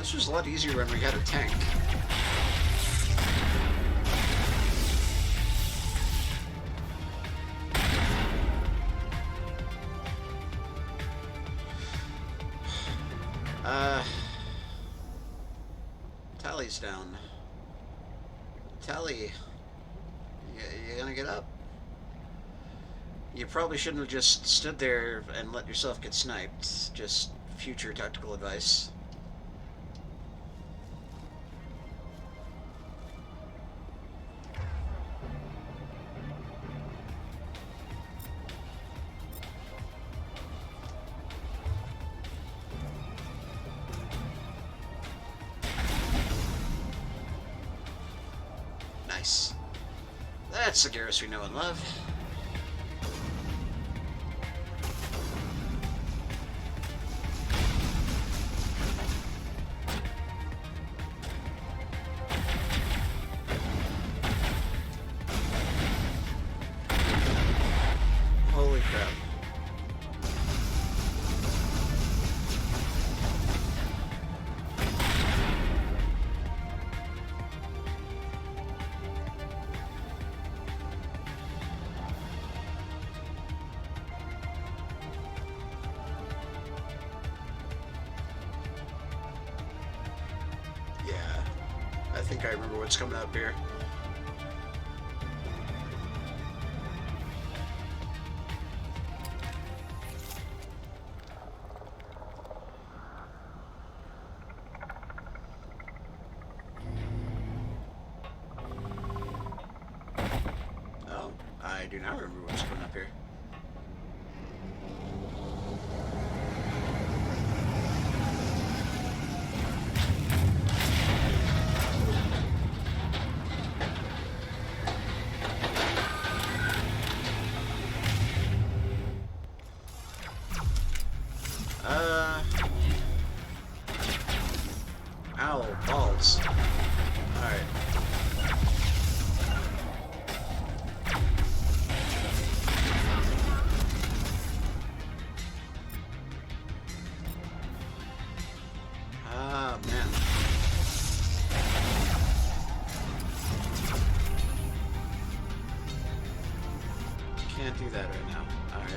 This was a lot easier when we had a tank. Tally's down. Tally, you gonna get up? You probably shouldn't have just stood there and let yourself get sniped. Just future tactical advice. Nice. That's the Garrus we know and love. Holy crap. I think I remember what's coming up here. Oh, I do not remember what's coming up here. Ow, balls. Alright. Ah, man. Can't do that right now. Alright.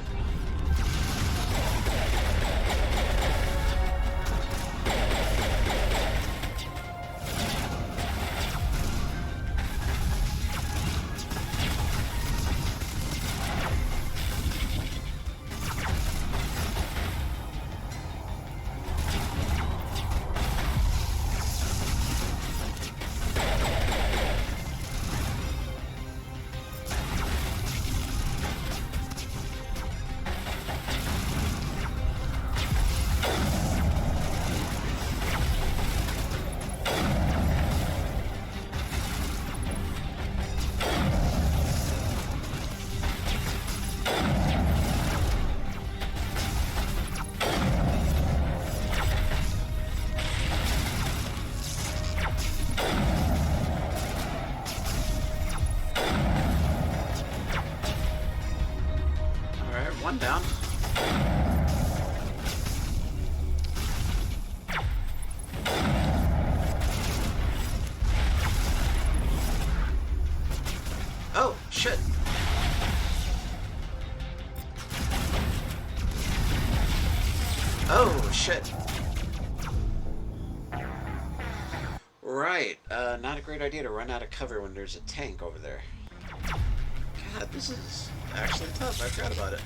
One down. Oh, shit. Oh, shit. Right, not a great idea to run out of cover when there's a tank over there. God, this is actually tough. I forgot about it.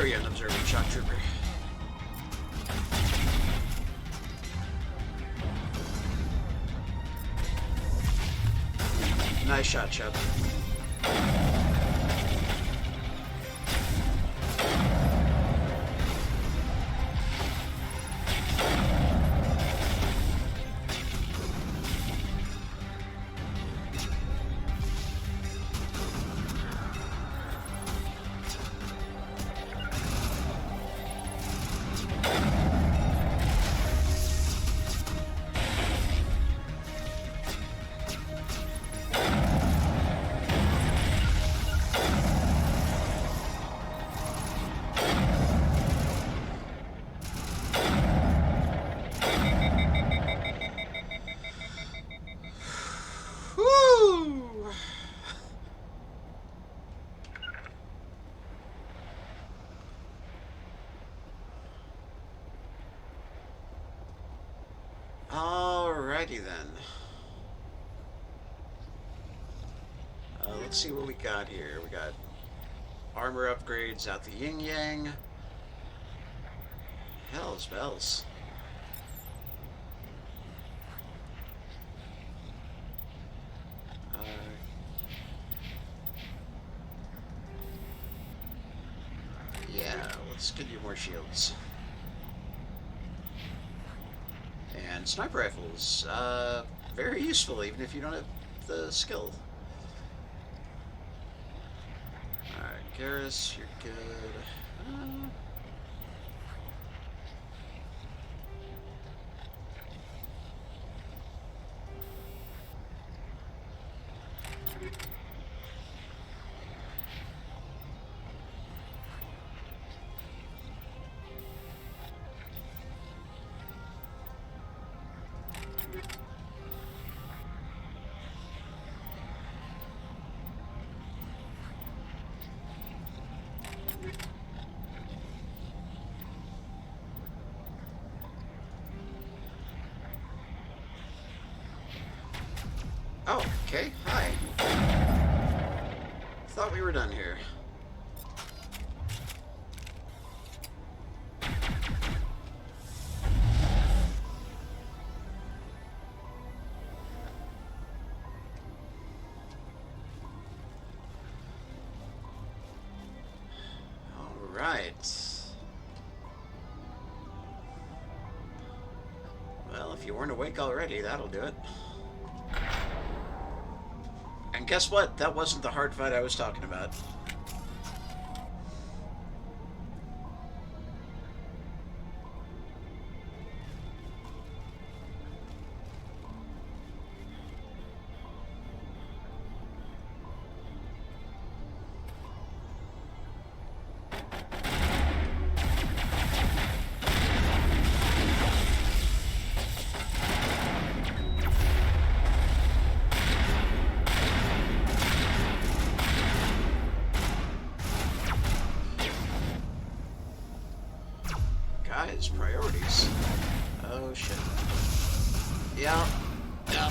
very unobservant shock trooper. Nice shot, Chubb. Alrighty then. Let's see what we got here. We got armor upgrades out the yin yang. Hell's bells. Yeah, let's get you more shields. And sniper rifles, very useful even if you don't have the skill. Alright, Garrus, you're good. Oh, okay. Hi. Thought we were done here. All right. Well, if you weren't awake already, that'll do it. And guess what? That wasn't the hard fight I was talking about. Guys, priorities. Oh shit. Yeah. Yeah.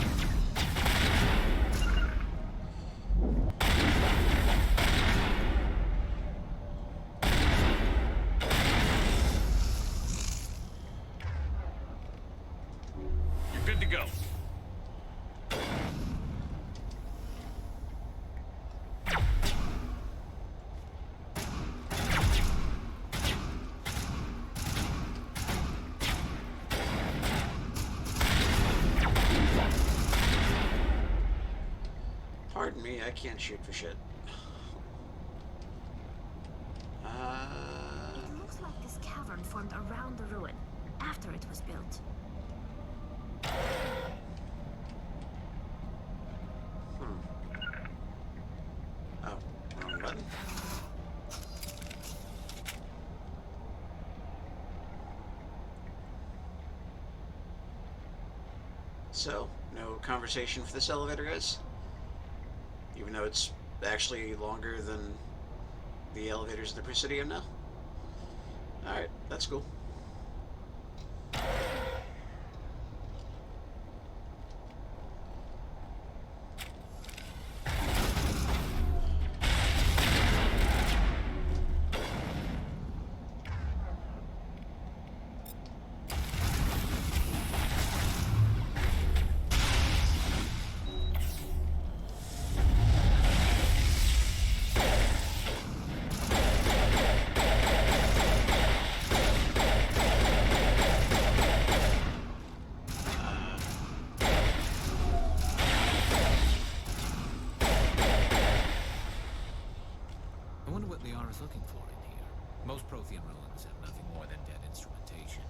You're good to go. Pardon me, I can't shoot for shit. It looks like this cavern formed around the ruin, after it was built. Oh, wrong button. So, no conversation for this elevator, guys? Even though it's actually longer than the elevators in the Presidium now? Alright, that's cool. Liara's looking for in here. Most Prothean ruins have nothing more than dead instrumentation.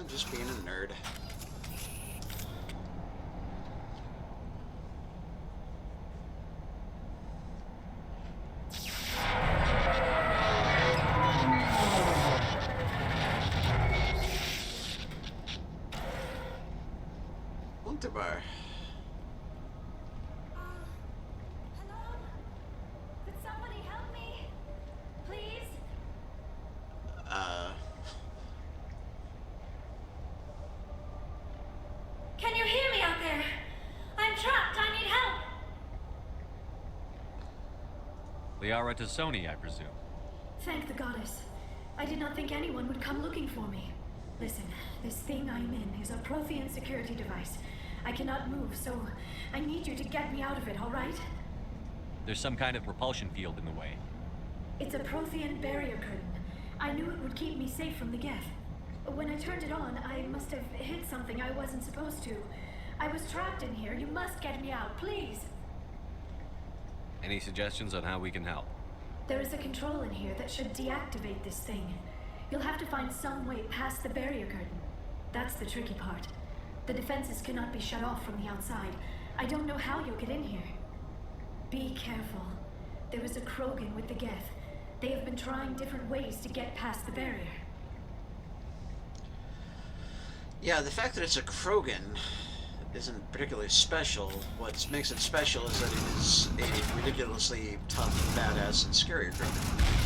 Just being a nerd. Bar. Hello? Could somebody help me? Please? Can you hear me out there? I'm trapped. I need help. Liara to Sony, I presume. Thank the goddess. I did not think anyone would come looking for me. Listen, this thing I'm in is a Prothean security device. I cannot move, so I need you to get me out of it, all right? There's some kind of repulsion field in the way. It's a Prothean barrier curtain. I knew it would keep me safe from the Geth. When I turned it on, I must have hit something I wasn't supposed to. I was trapped in here. You must get me out, please. Any suggestions on how we can help? There is a control in here that should deactivate this thing. You'll have to find some way past the barrier curtain. That's the tricky part. The defenses cannot be shut off from the outside. I don't know how you'll get in here. Be careful. There is a Krogan with the Geth. They have been trying different ways to get past the barrier. Yeah, the fact that it's a Krogan isn't particularly special. What makes it special is that it is a ridiculously tough, badass, and scary Krogan.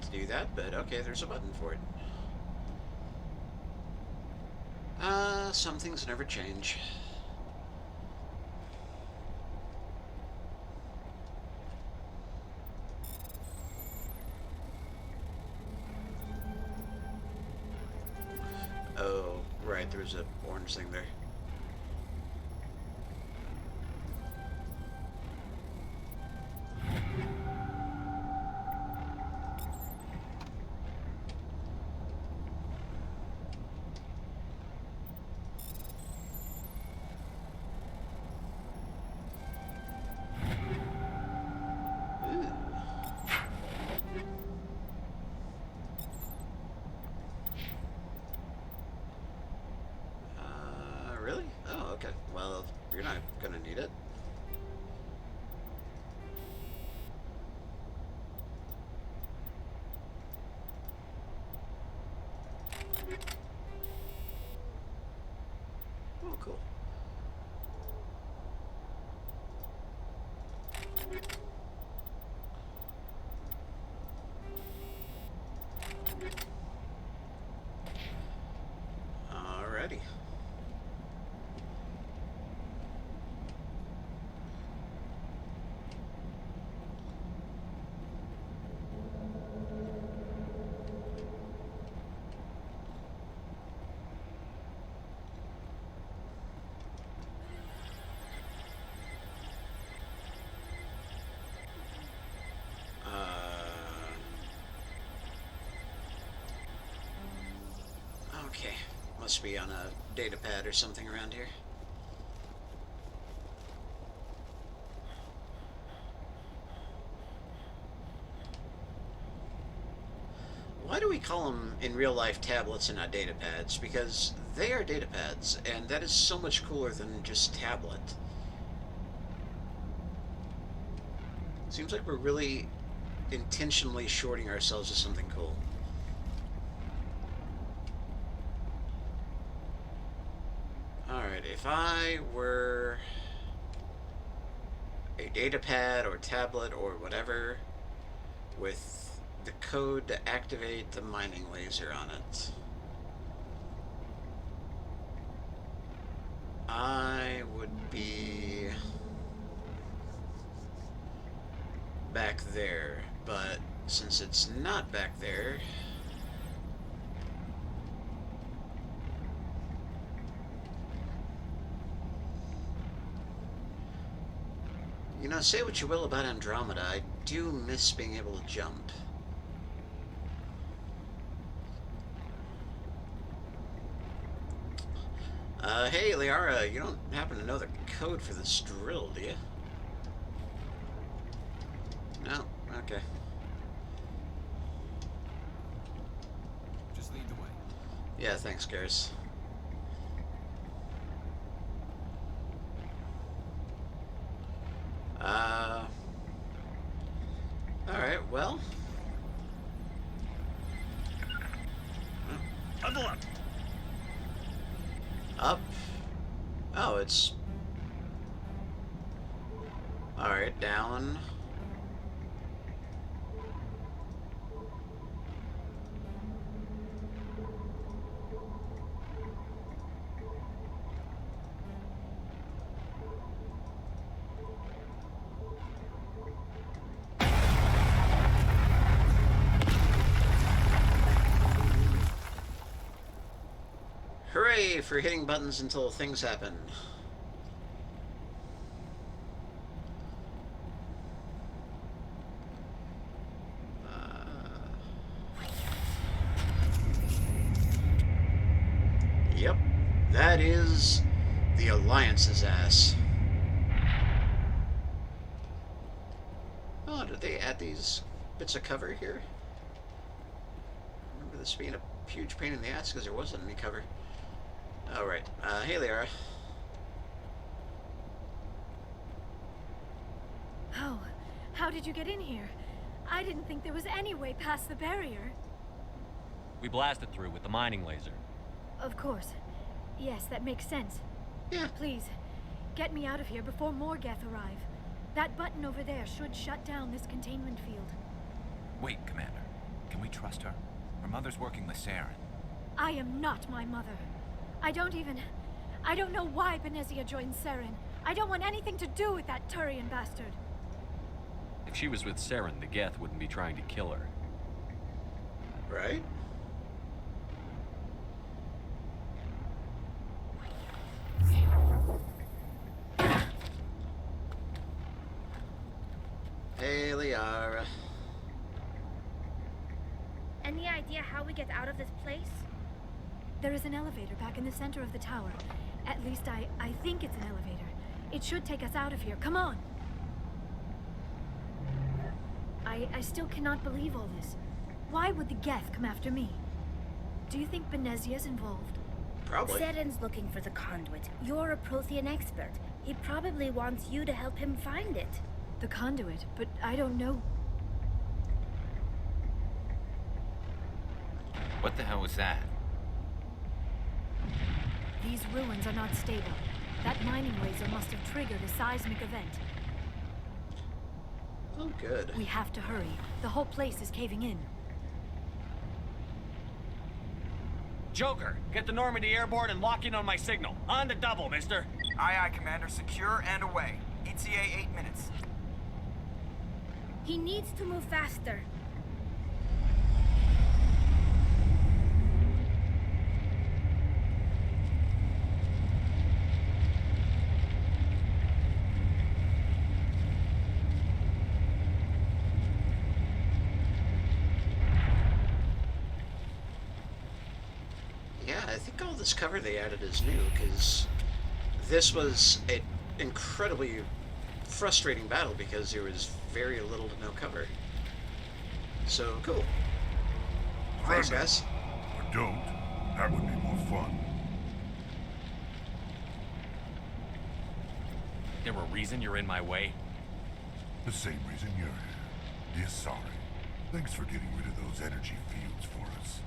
To do that, but okay, there's a button for it. Some things never change. Oh, right, there's a orange thing there. Really? Oh, okay. Well, you're not gonna need it. Oh, cool. Alrighty. Okay, Must be on a data pad or something around here. Why do we call them in real life tablets and not data pads? Because they are data pads, and that is so much cooler than just tablet. Seems like we're really intentionally shorting ourselves to something cool. Alright, if I were a data pad or tablet or whatever with the code to activate the mining laser on it, I would be back there, but since it's not back there, you know, say what you will about Andromeda, I do miss being able to jump. Hey, Liara, you don't happen to know the code for this drill, do you? No? Okay. Just lead the way. Yeah, thanks, Garrus. Alright, well. Level up. Up. Oh, it's... Alright, down. Hooray for hitting buttons until things happen. Yep, that is the Alliance's ass. Oh, did they add these bits of cover here? I remember this being a huge pain in the ass because there wasn't any cover. Oh, right. Hey, Liara. Oh, how did you get in here? I didn't think there was any way past the barrier. We blasted through with the mining laser. Of course. Yes, that makes sense. Yeah. Please, get me out of here before more Geth arrive. That button over there should shut down this containment field. Wait, Commander. Can we trust her? Her mother's working with Saren. I am not my mother. I don't know why Benezia joined Saren. I don't want anything to do with that Turian bastard. If she was with Saren, the Geth wouldn't be trying to kill her. Right? Hey, Liara. Any idea how we get out of this place? There is an elevator back in the center of the tower. At least I think it's an elevator. It should take us out of here. Come on! I still cannot believe all this. Why would the Geth come after me? Do you think Benezia's involved? Probably. Saren's looking for the conduit. You're a Prothean expert. He probably wants you to help him find it. The conduit? But I don't know. What the hell was that? These ruins are not stable. That mining laser must have triggered a seismic event. Oh, good. We have to hurry. The whole place is caving in. Joker, get the Normandy airborne and lock in on my signal. On the double, mister. Aye, aye, Commander. Secure and away. ETA 8 minutes. He needs to move faster. Yeah, I think all this cover they added is new, because this was an incredibly frustrating battle because there was very little to no cover. So, cool. Thanks, guys. Or don't. That would be more fun. There a reason you're in my way? The same reason you're here. The Asari. Thanks for getting rid of those energy fields for us.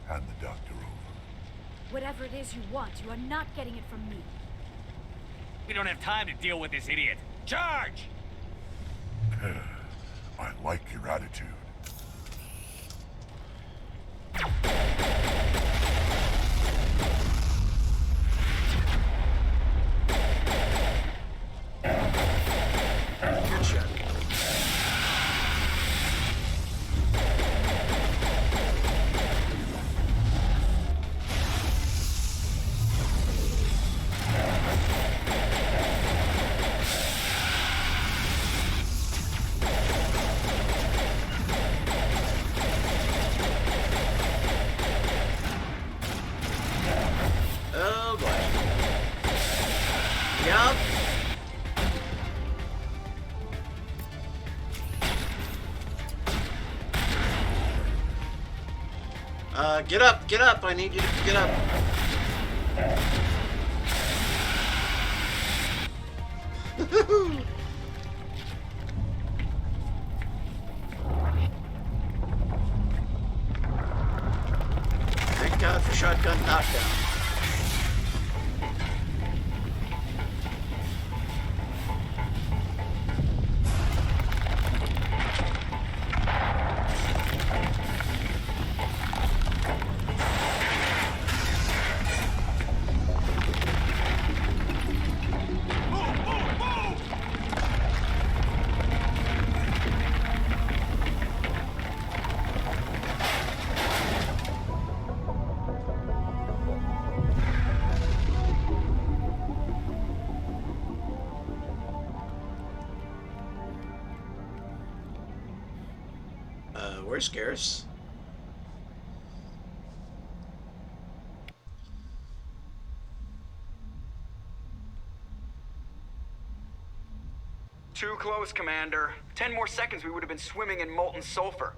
Hand the doctor over. Whatever it is you want, you are not getting it from me. We don't have time to deal with this idiot. Charge! I like your attitude. Good shot. Oh boy. Yup. Get up, I need you to get up. Thank God for shotgun knockdown. Where's Garrus? Too close, Commander. 10 more seconds we would have been swimming in molten sulfur.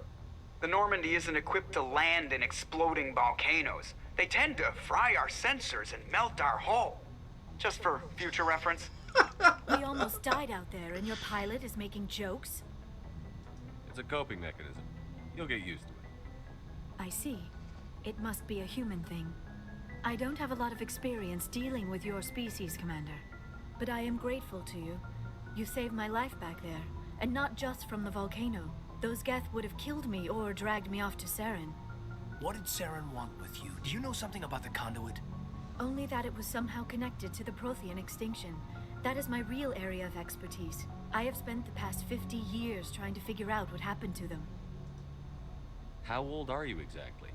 The Normandy isn't equipped to land in exploding volcanoes. They tend to fry our sensors and melt our hull. Just for future reference. We almost died out there, and your pilot is making jokes? It's a coping mechanism. You'll get used to it. I see. It must be a human thing. I don't have a lot of experience dealing with your species, Commander. But I am grateful to you. You saved my life back there, and not just from the volcano. Those Geth would have killed me or dragged me off to Saren. What did Saren want with you? Do you know something about the conduit? Only that it was somehow connected to the Prothean extinction. That is my real area of expertise. I have spent the past 50 years trying to figure out what happened to them. How old are you exactly?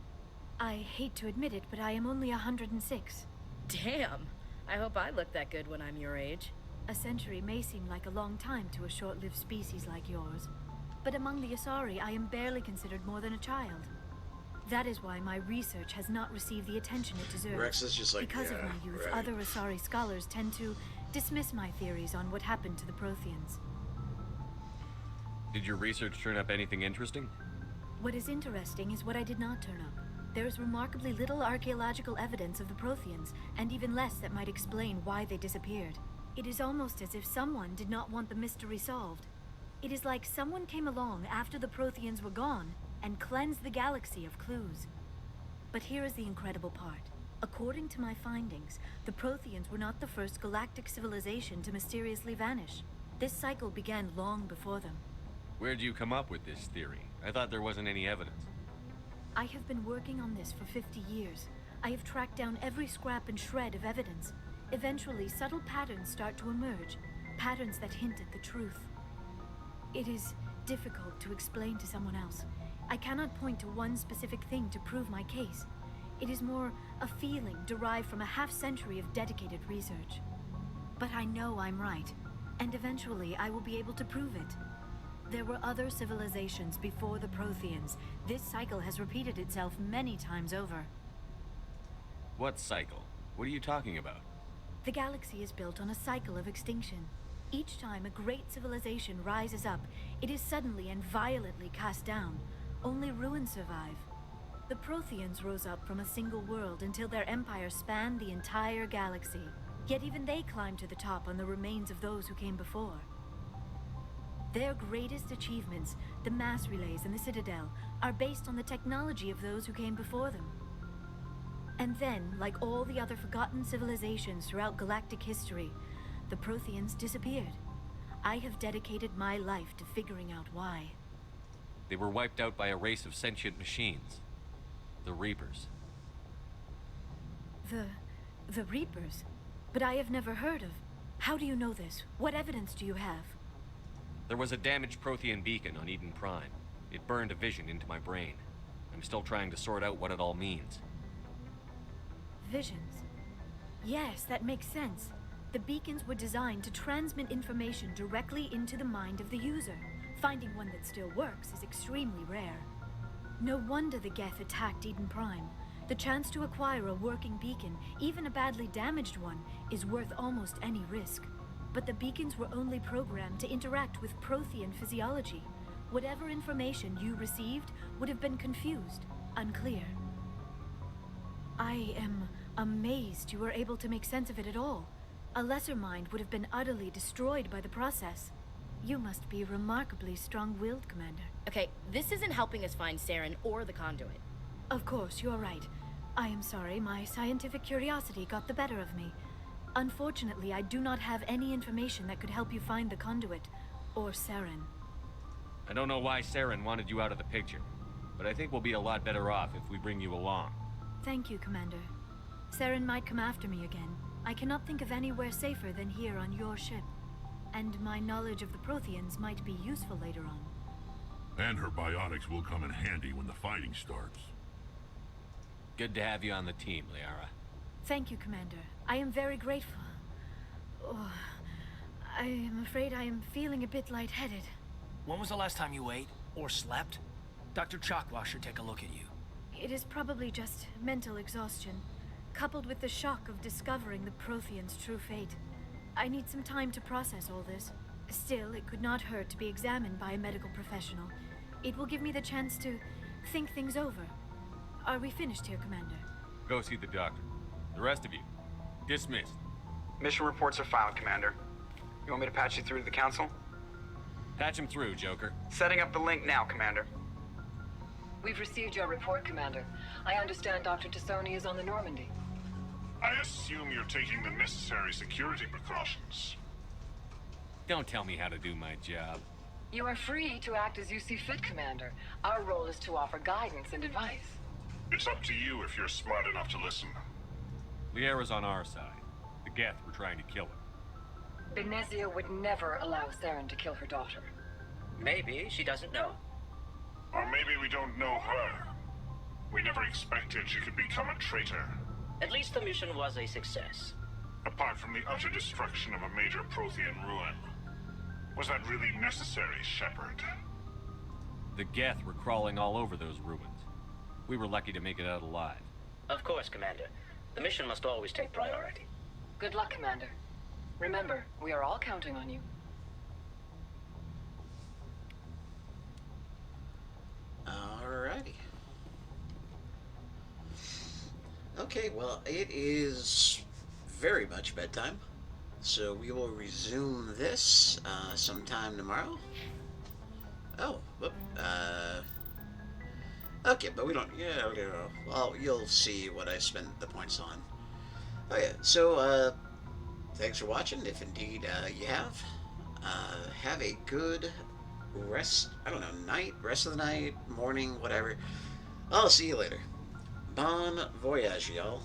I hate to admit it, but I am only 106. Damn! I hope I look that good when I'm your age. A century may seem like a long time to a short-lived species like yours. But among the Asari, I am barely considered more than a child. That is why my research has not received the attention it deserves. Rex is just like, because yeah, of my youth, right. other Asari scholars tend to dismiss my theories on what happened to the Protheans. Did your research turn up anything interesting? What is interesting is what I did not turn up. There is remarkably little archaeological evidence of the Protheans, and even less that might explain why they disappeared. It is almost as if someone did not want the mystery solved. It is like someone came along after the Protheans were gone and cleansed the galaxy of clues. But here is the incredible part. According to my findings, the Protheans were not the first galactic civilization to mysteriously vanish. This cycle began long before them. Where'd you come up with this theory? I thought there wasn't any evidence. I have been working on this for 50 years. I have tracked down every scrap and shred of evidence. Eventually, subtle patterns start to emerge, patterns that hint at the truth. It is difficult to explain to someone else. I cannot point to one specific thing to prove my case. It is more a feeling derived from a half-century of dedicated research. But I know I'm right, and eventually I will be able to prove it. There were other civilizations before the Protheans. This cycle has repeated itself many times over. What cycle? What are you talking about? The galaxy is built on a cycle of extinction. Each time a great civilization rises up, it is suddenly and violently cast down. Only ruins survive. The Protheans rose up from a single world until their empire spanned the entire galaxy. Yet even they climbed to the top on the remains of those who came before. Their greatest achievements, the mass relays and the Citadel, are based on the technology of those who came before them. And then, like all the other forgotten civilizations throughout galactic history, the Protheans disappeared. I have dedicated my life to figuring out why. They were wiped out by a race of sentient machines. The Reapers. The Reapers? But I have never heard of. How do you know this? What evidence do you have? There was a damaged Prothean beacon on Eden Prime. It burned a vision into my brain. I'm still trying to sort out what it all means. Visions. Yes, that makes sense. The beacons were designed to transmit information directly into the mind of the user. Finding one that still works is extremely rare. No wonder the Geth attacked Eden Prime. The chance to acquire a working beacon, even a badly damaged one, is worth almost any risk. But the beacons were only programmed to interact with Prothean physiology. Whatever information you received would have been confused, unclear. I am amazed you were able to make sense of it at all. A lesser mind would have been utterly destroyed by the process. You must be remarkably strong-willed, Commander. Okay, this isn't helping us find Saren or the conduit. Of course, you're right. I am sorry, my scientific curiosity got the better of me. Unfortunately, I do not have any information that could help you find the conduit, or Saren. I don't know why Saren wanted you out of the picture, but I think we'll be a lot better off if we bring you along. Thank you, Commander. Saren might come after me again. I cannot think of anywhere safer than here on your ship. And my knowledge of the Protheans might be useful later on. And her biotics will come in handy when the fighting starts. Good to have you on the team, Liara. Thank you, Commander. I am very grateful. Oh, I am afraid I am feeling a bit lightheaded. When was the last time you ate or slept? Dr. Chakwa should take a look at you. It is probably just mental exhaustion, coupled with the shock of discovering the Protheans' true fate. I need some time to process all this. Still, it could not hurt to be examined by a medical professional. It will give me the chance to think things over. Are we finished here, Commander? Go see the doctor. The rest of you, dismissed. Mission reports are filed, Commander. You want me to patch you through to the Council? Patch him through, Joker. Setting up the link now, Commander. We've received your report, Commander. I understand Dr. Tassoni is on the Normandy. I assume you're taking the necessary security precautions. Don't tell me how to do my job. You are free to act as you see fit, Commander. Our role is to offer guidance and advice. It's up to you if you're smart enough to listen. Liara's on our side. The Geth were trying to kill her. Benezia would never allow Saren to kill her daughter. Maybe she doesn't know. Or maybe we don't know her. We never expected she could become a traitor. At least the mission was a success. Apart from the utter destruction of a major Prothean ruin. Was that really necessary, Shepard? The Geth were crawling all over those ruins. We were lucky to make it out alive. Of course, Commander. The mission must always take priority. Good luck, Commander. Remember, we are all counting on you. Alrighty. Okay, well, it is very much bedtime, so we will resume this sometime tomorrow. Oh, whoop, okay, but we don't, yeah, well, you'll see what I spent the points on. Okay, so, thanks for watching, if indeed you have. Have a good rest, I don't know, night, rest of the night, morning, whatever. I'll see you later. Bon voyage, y'all.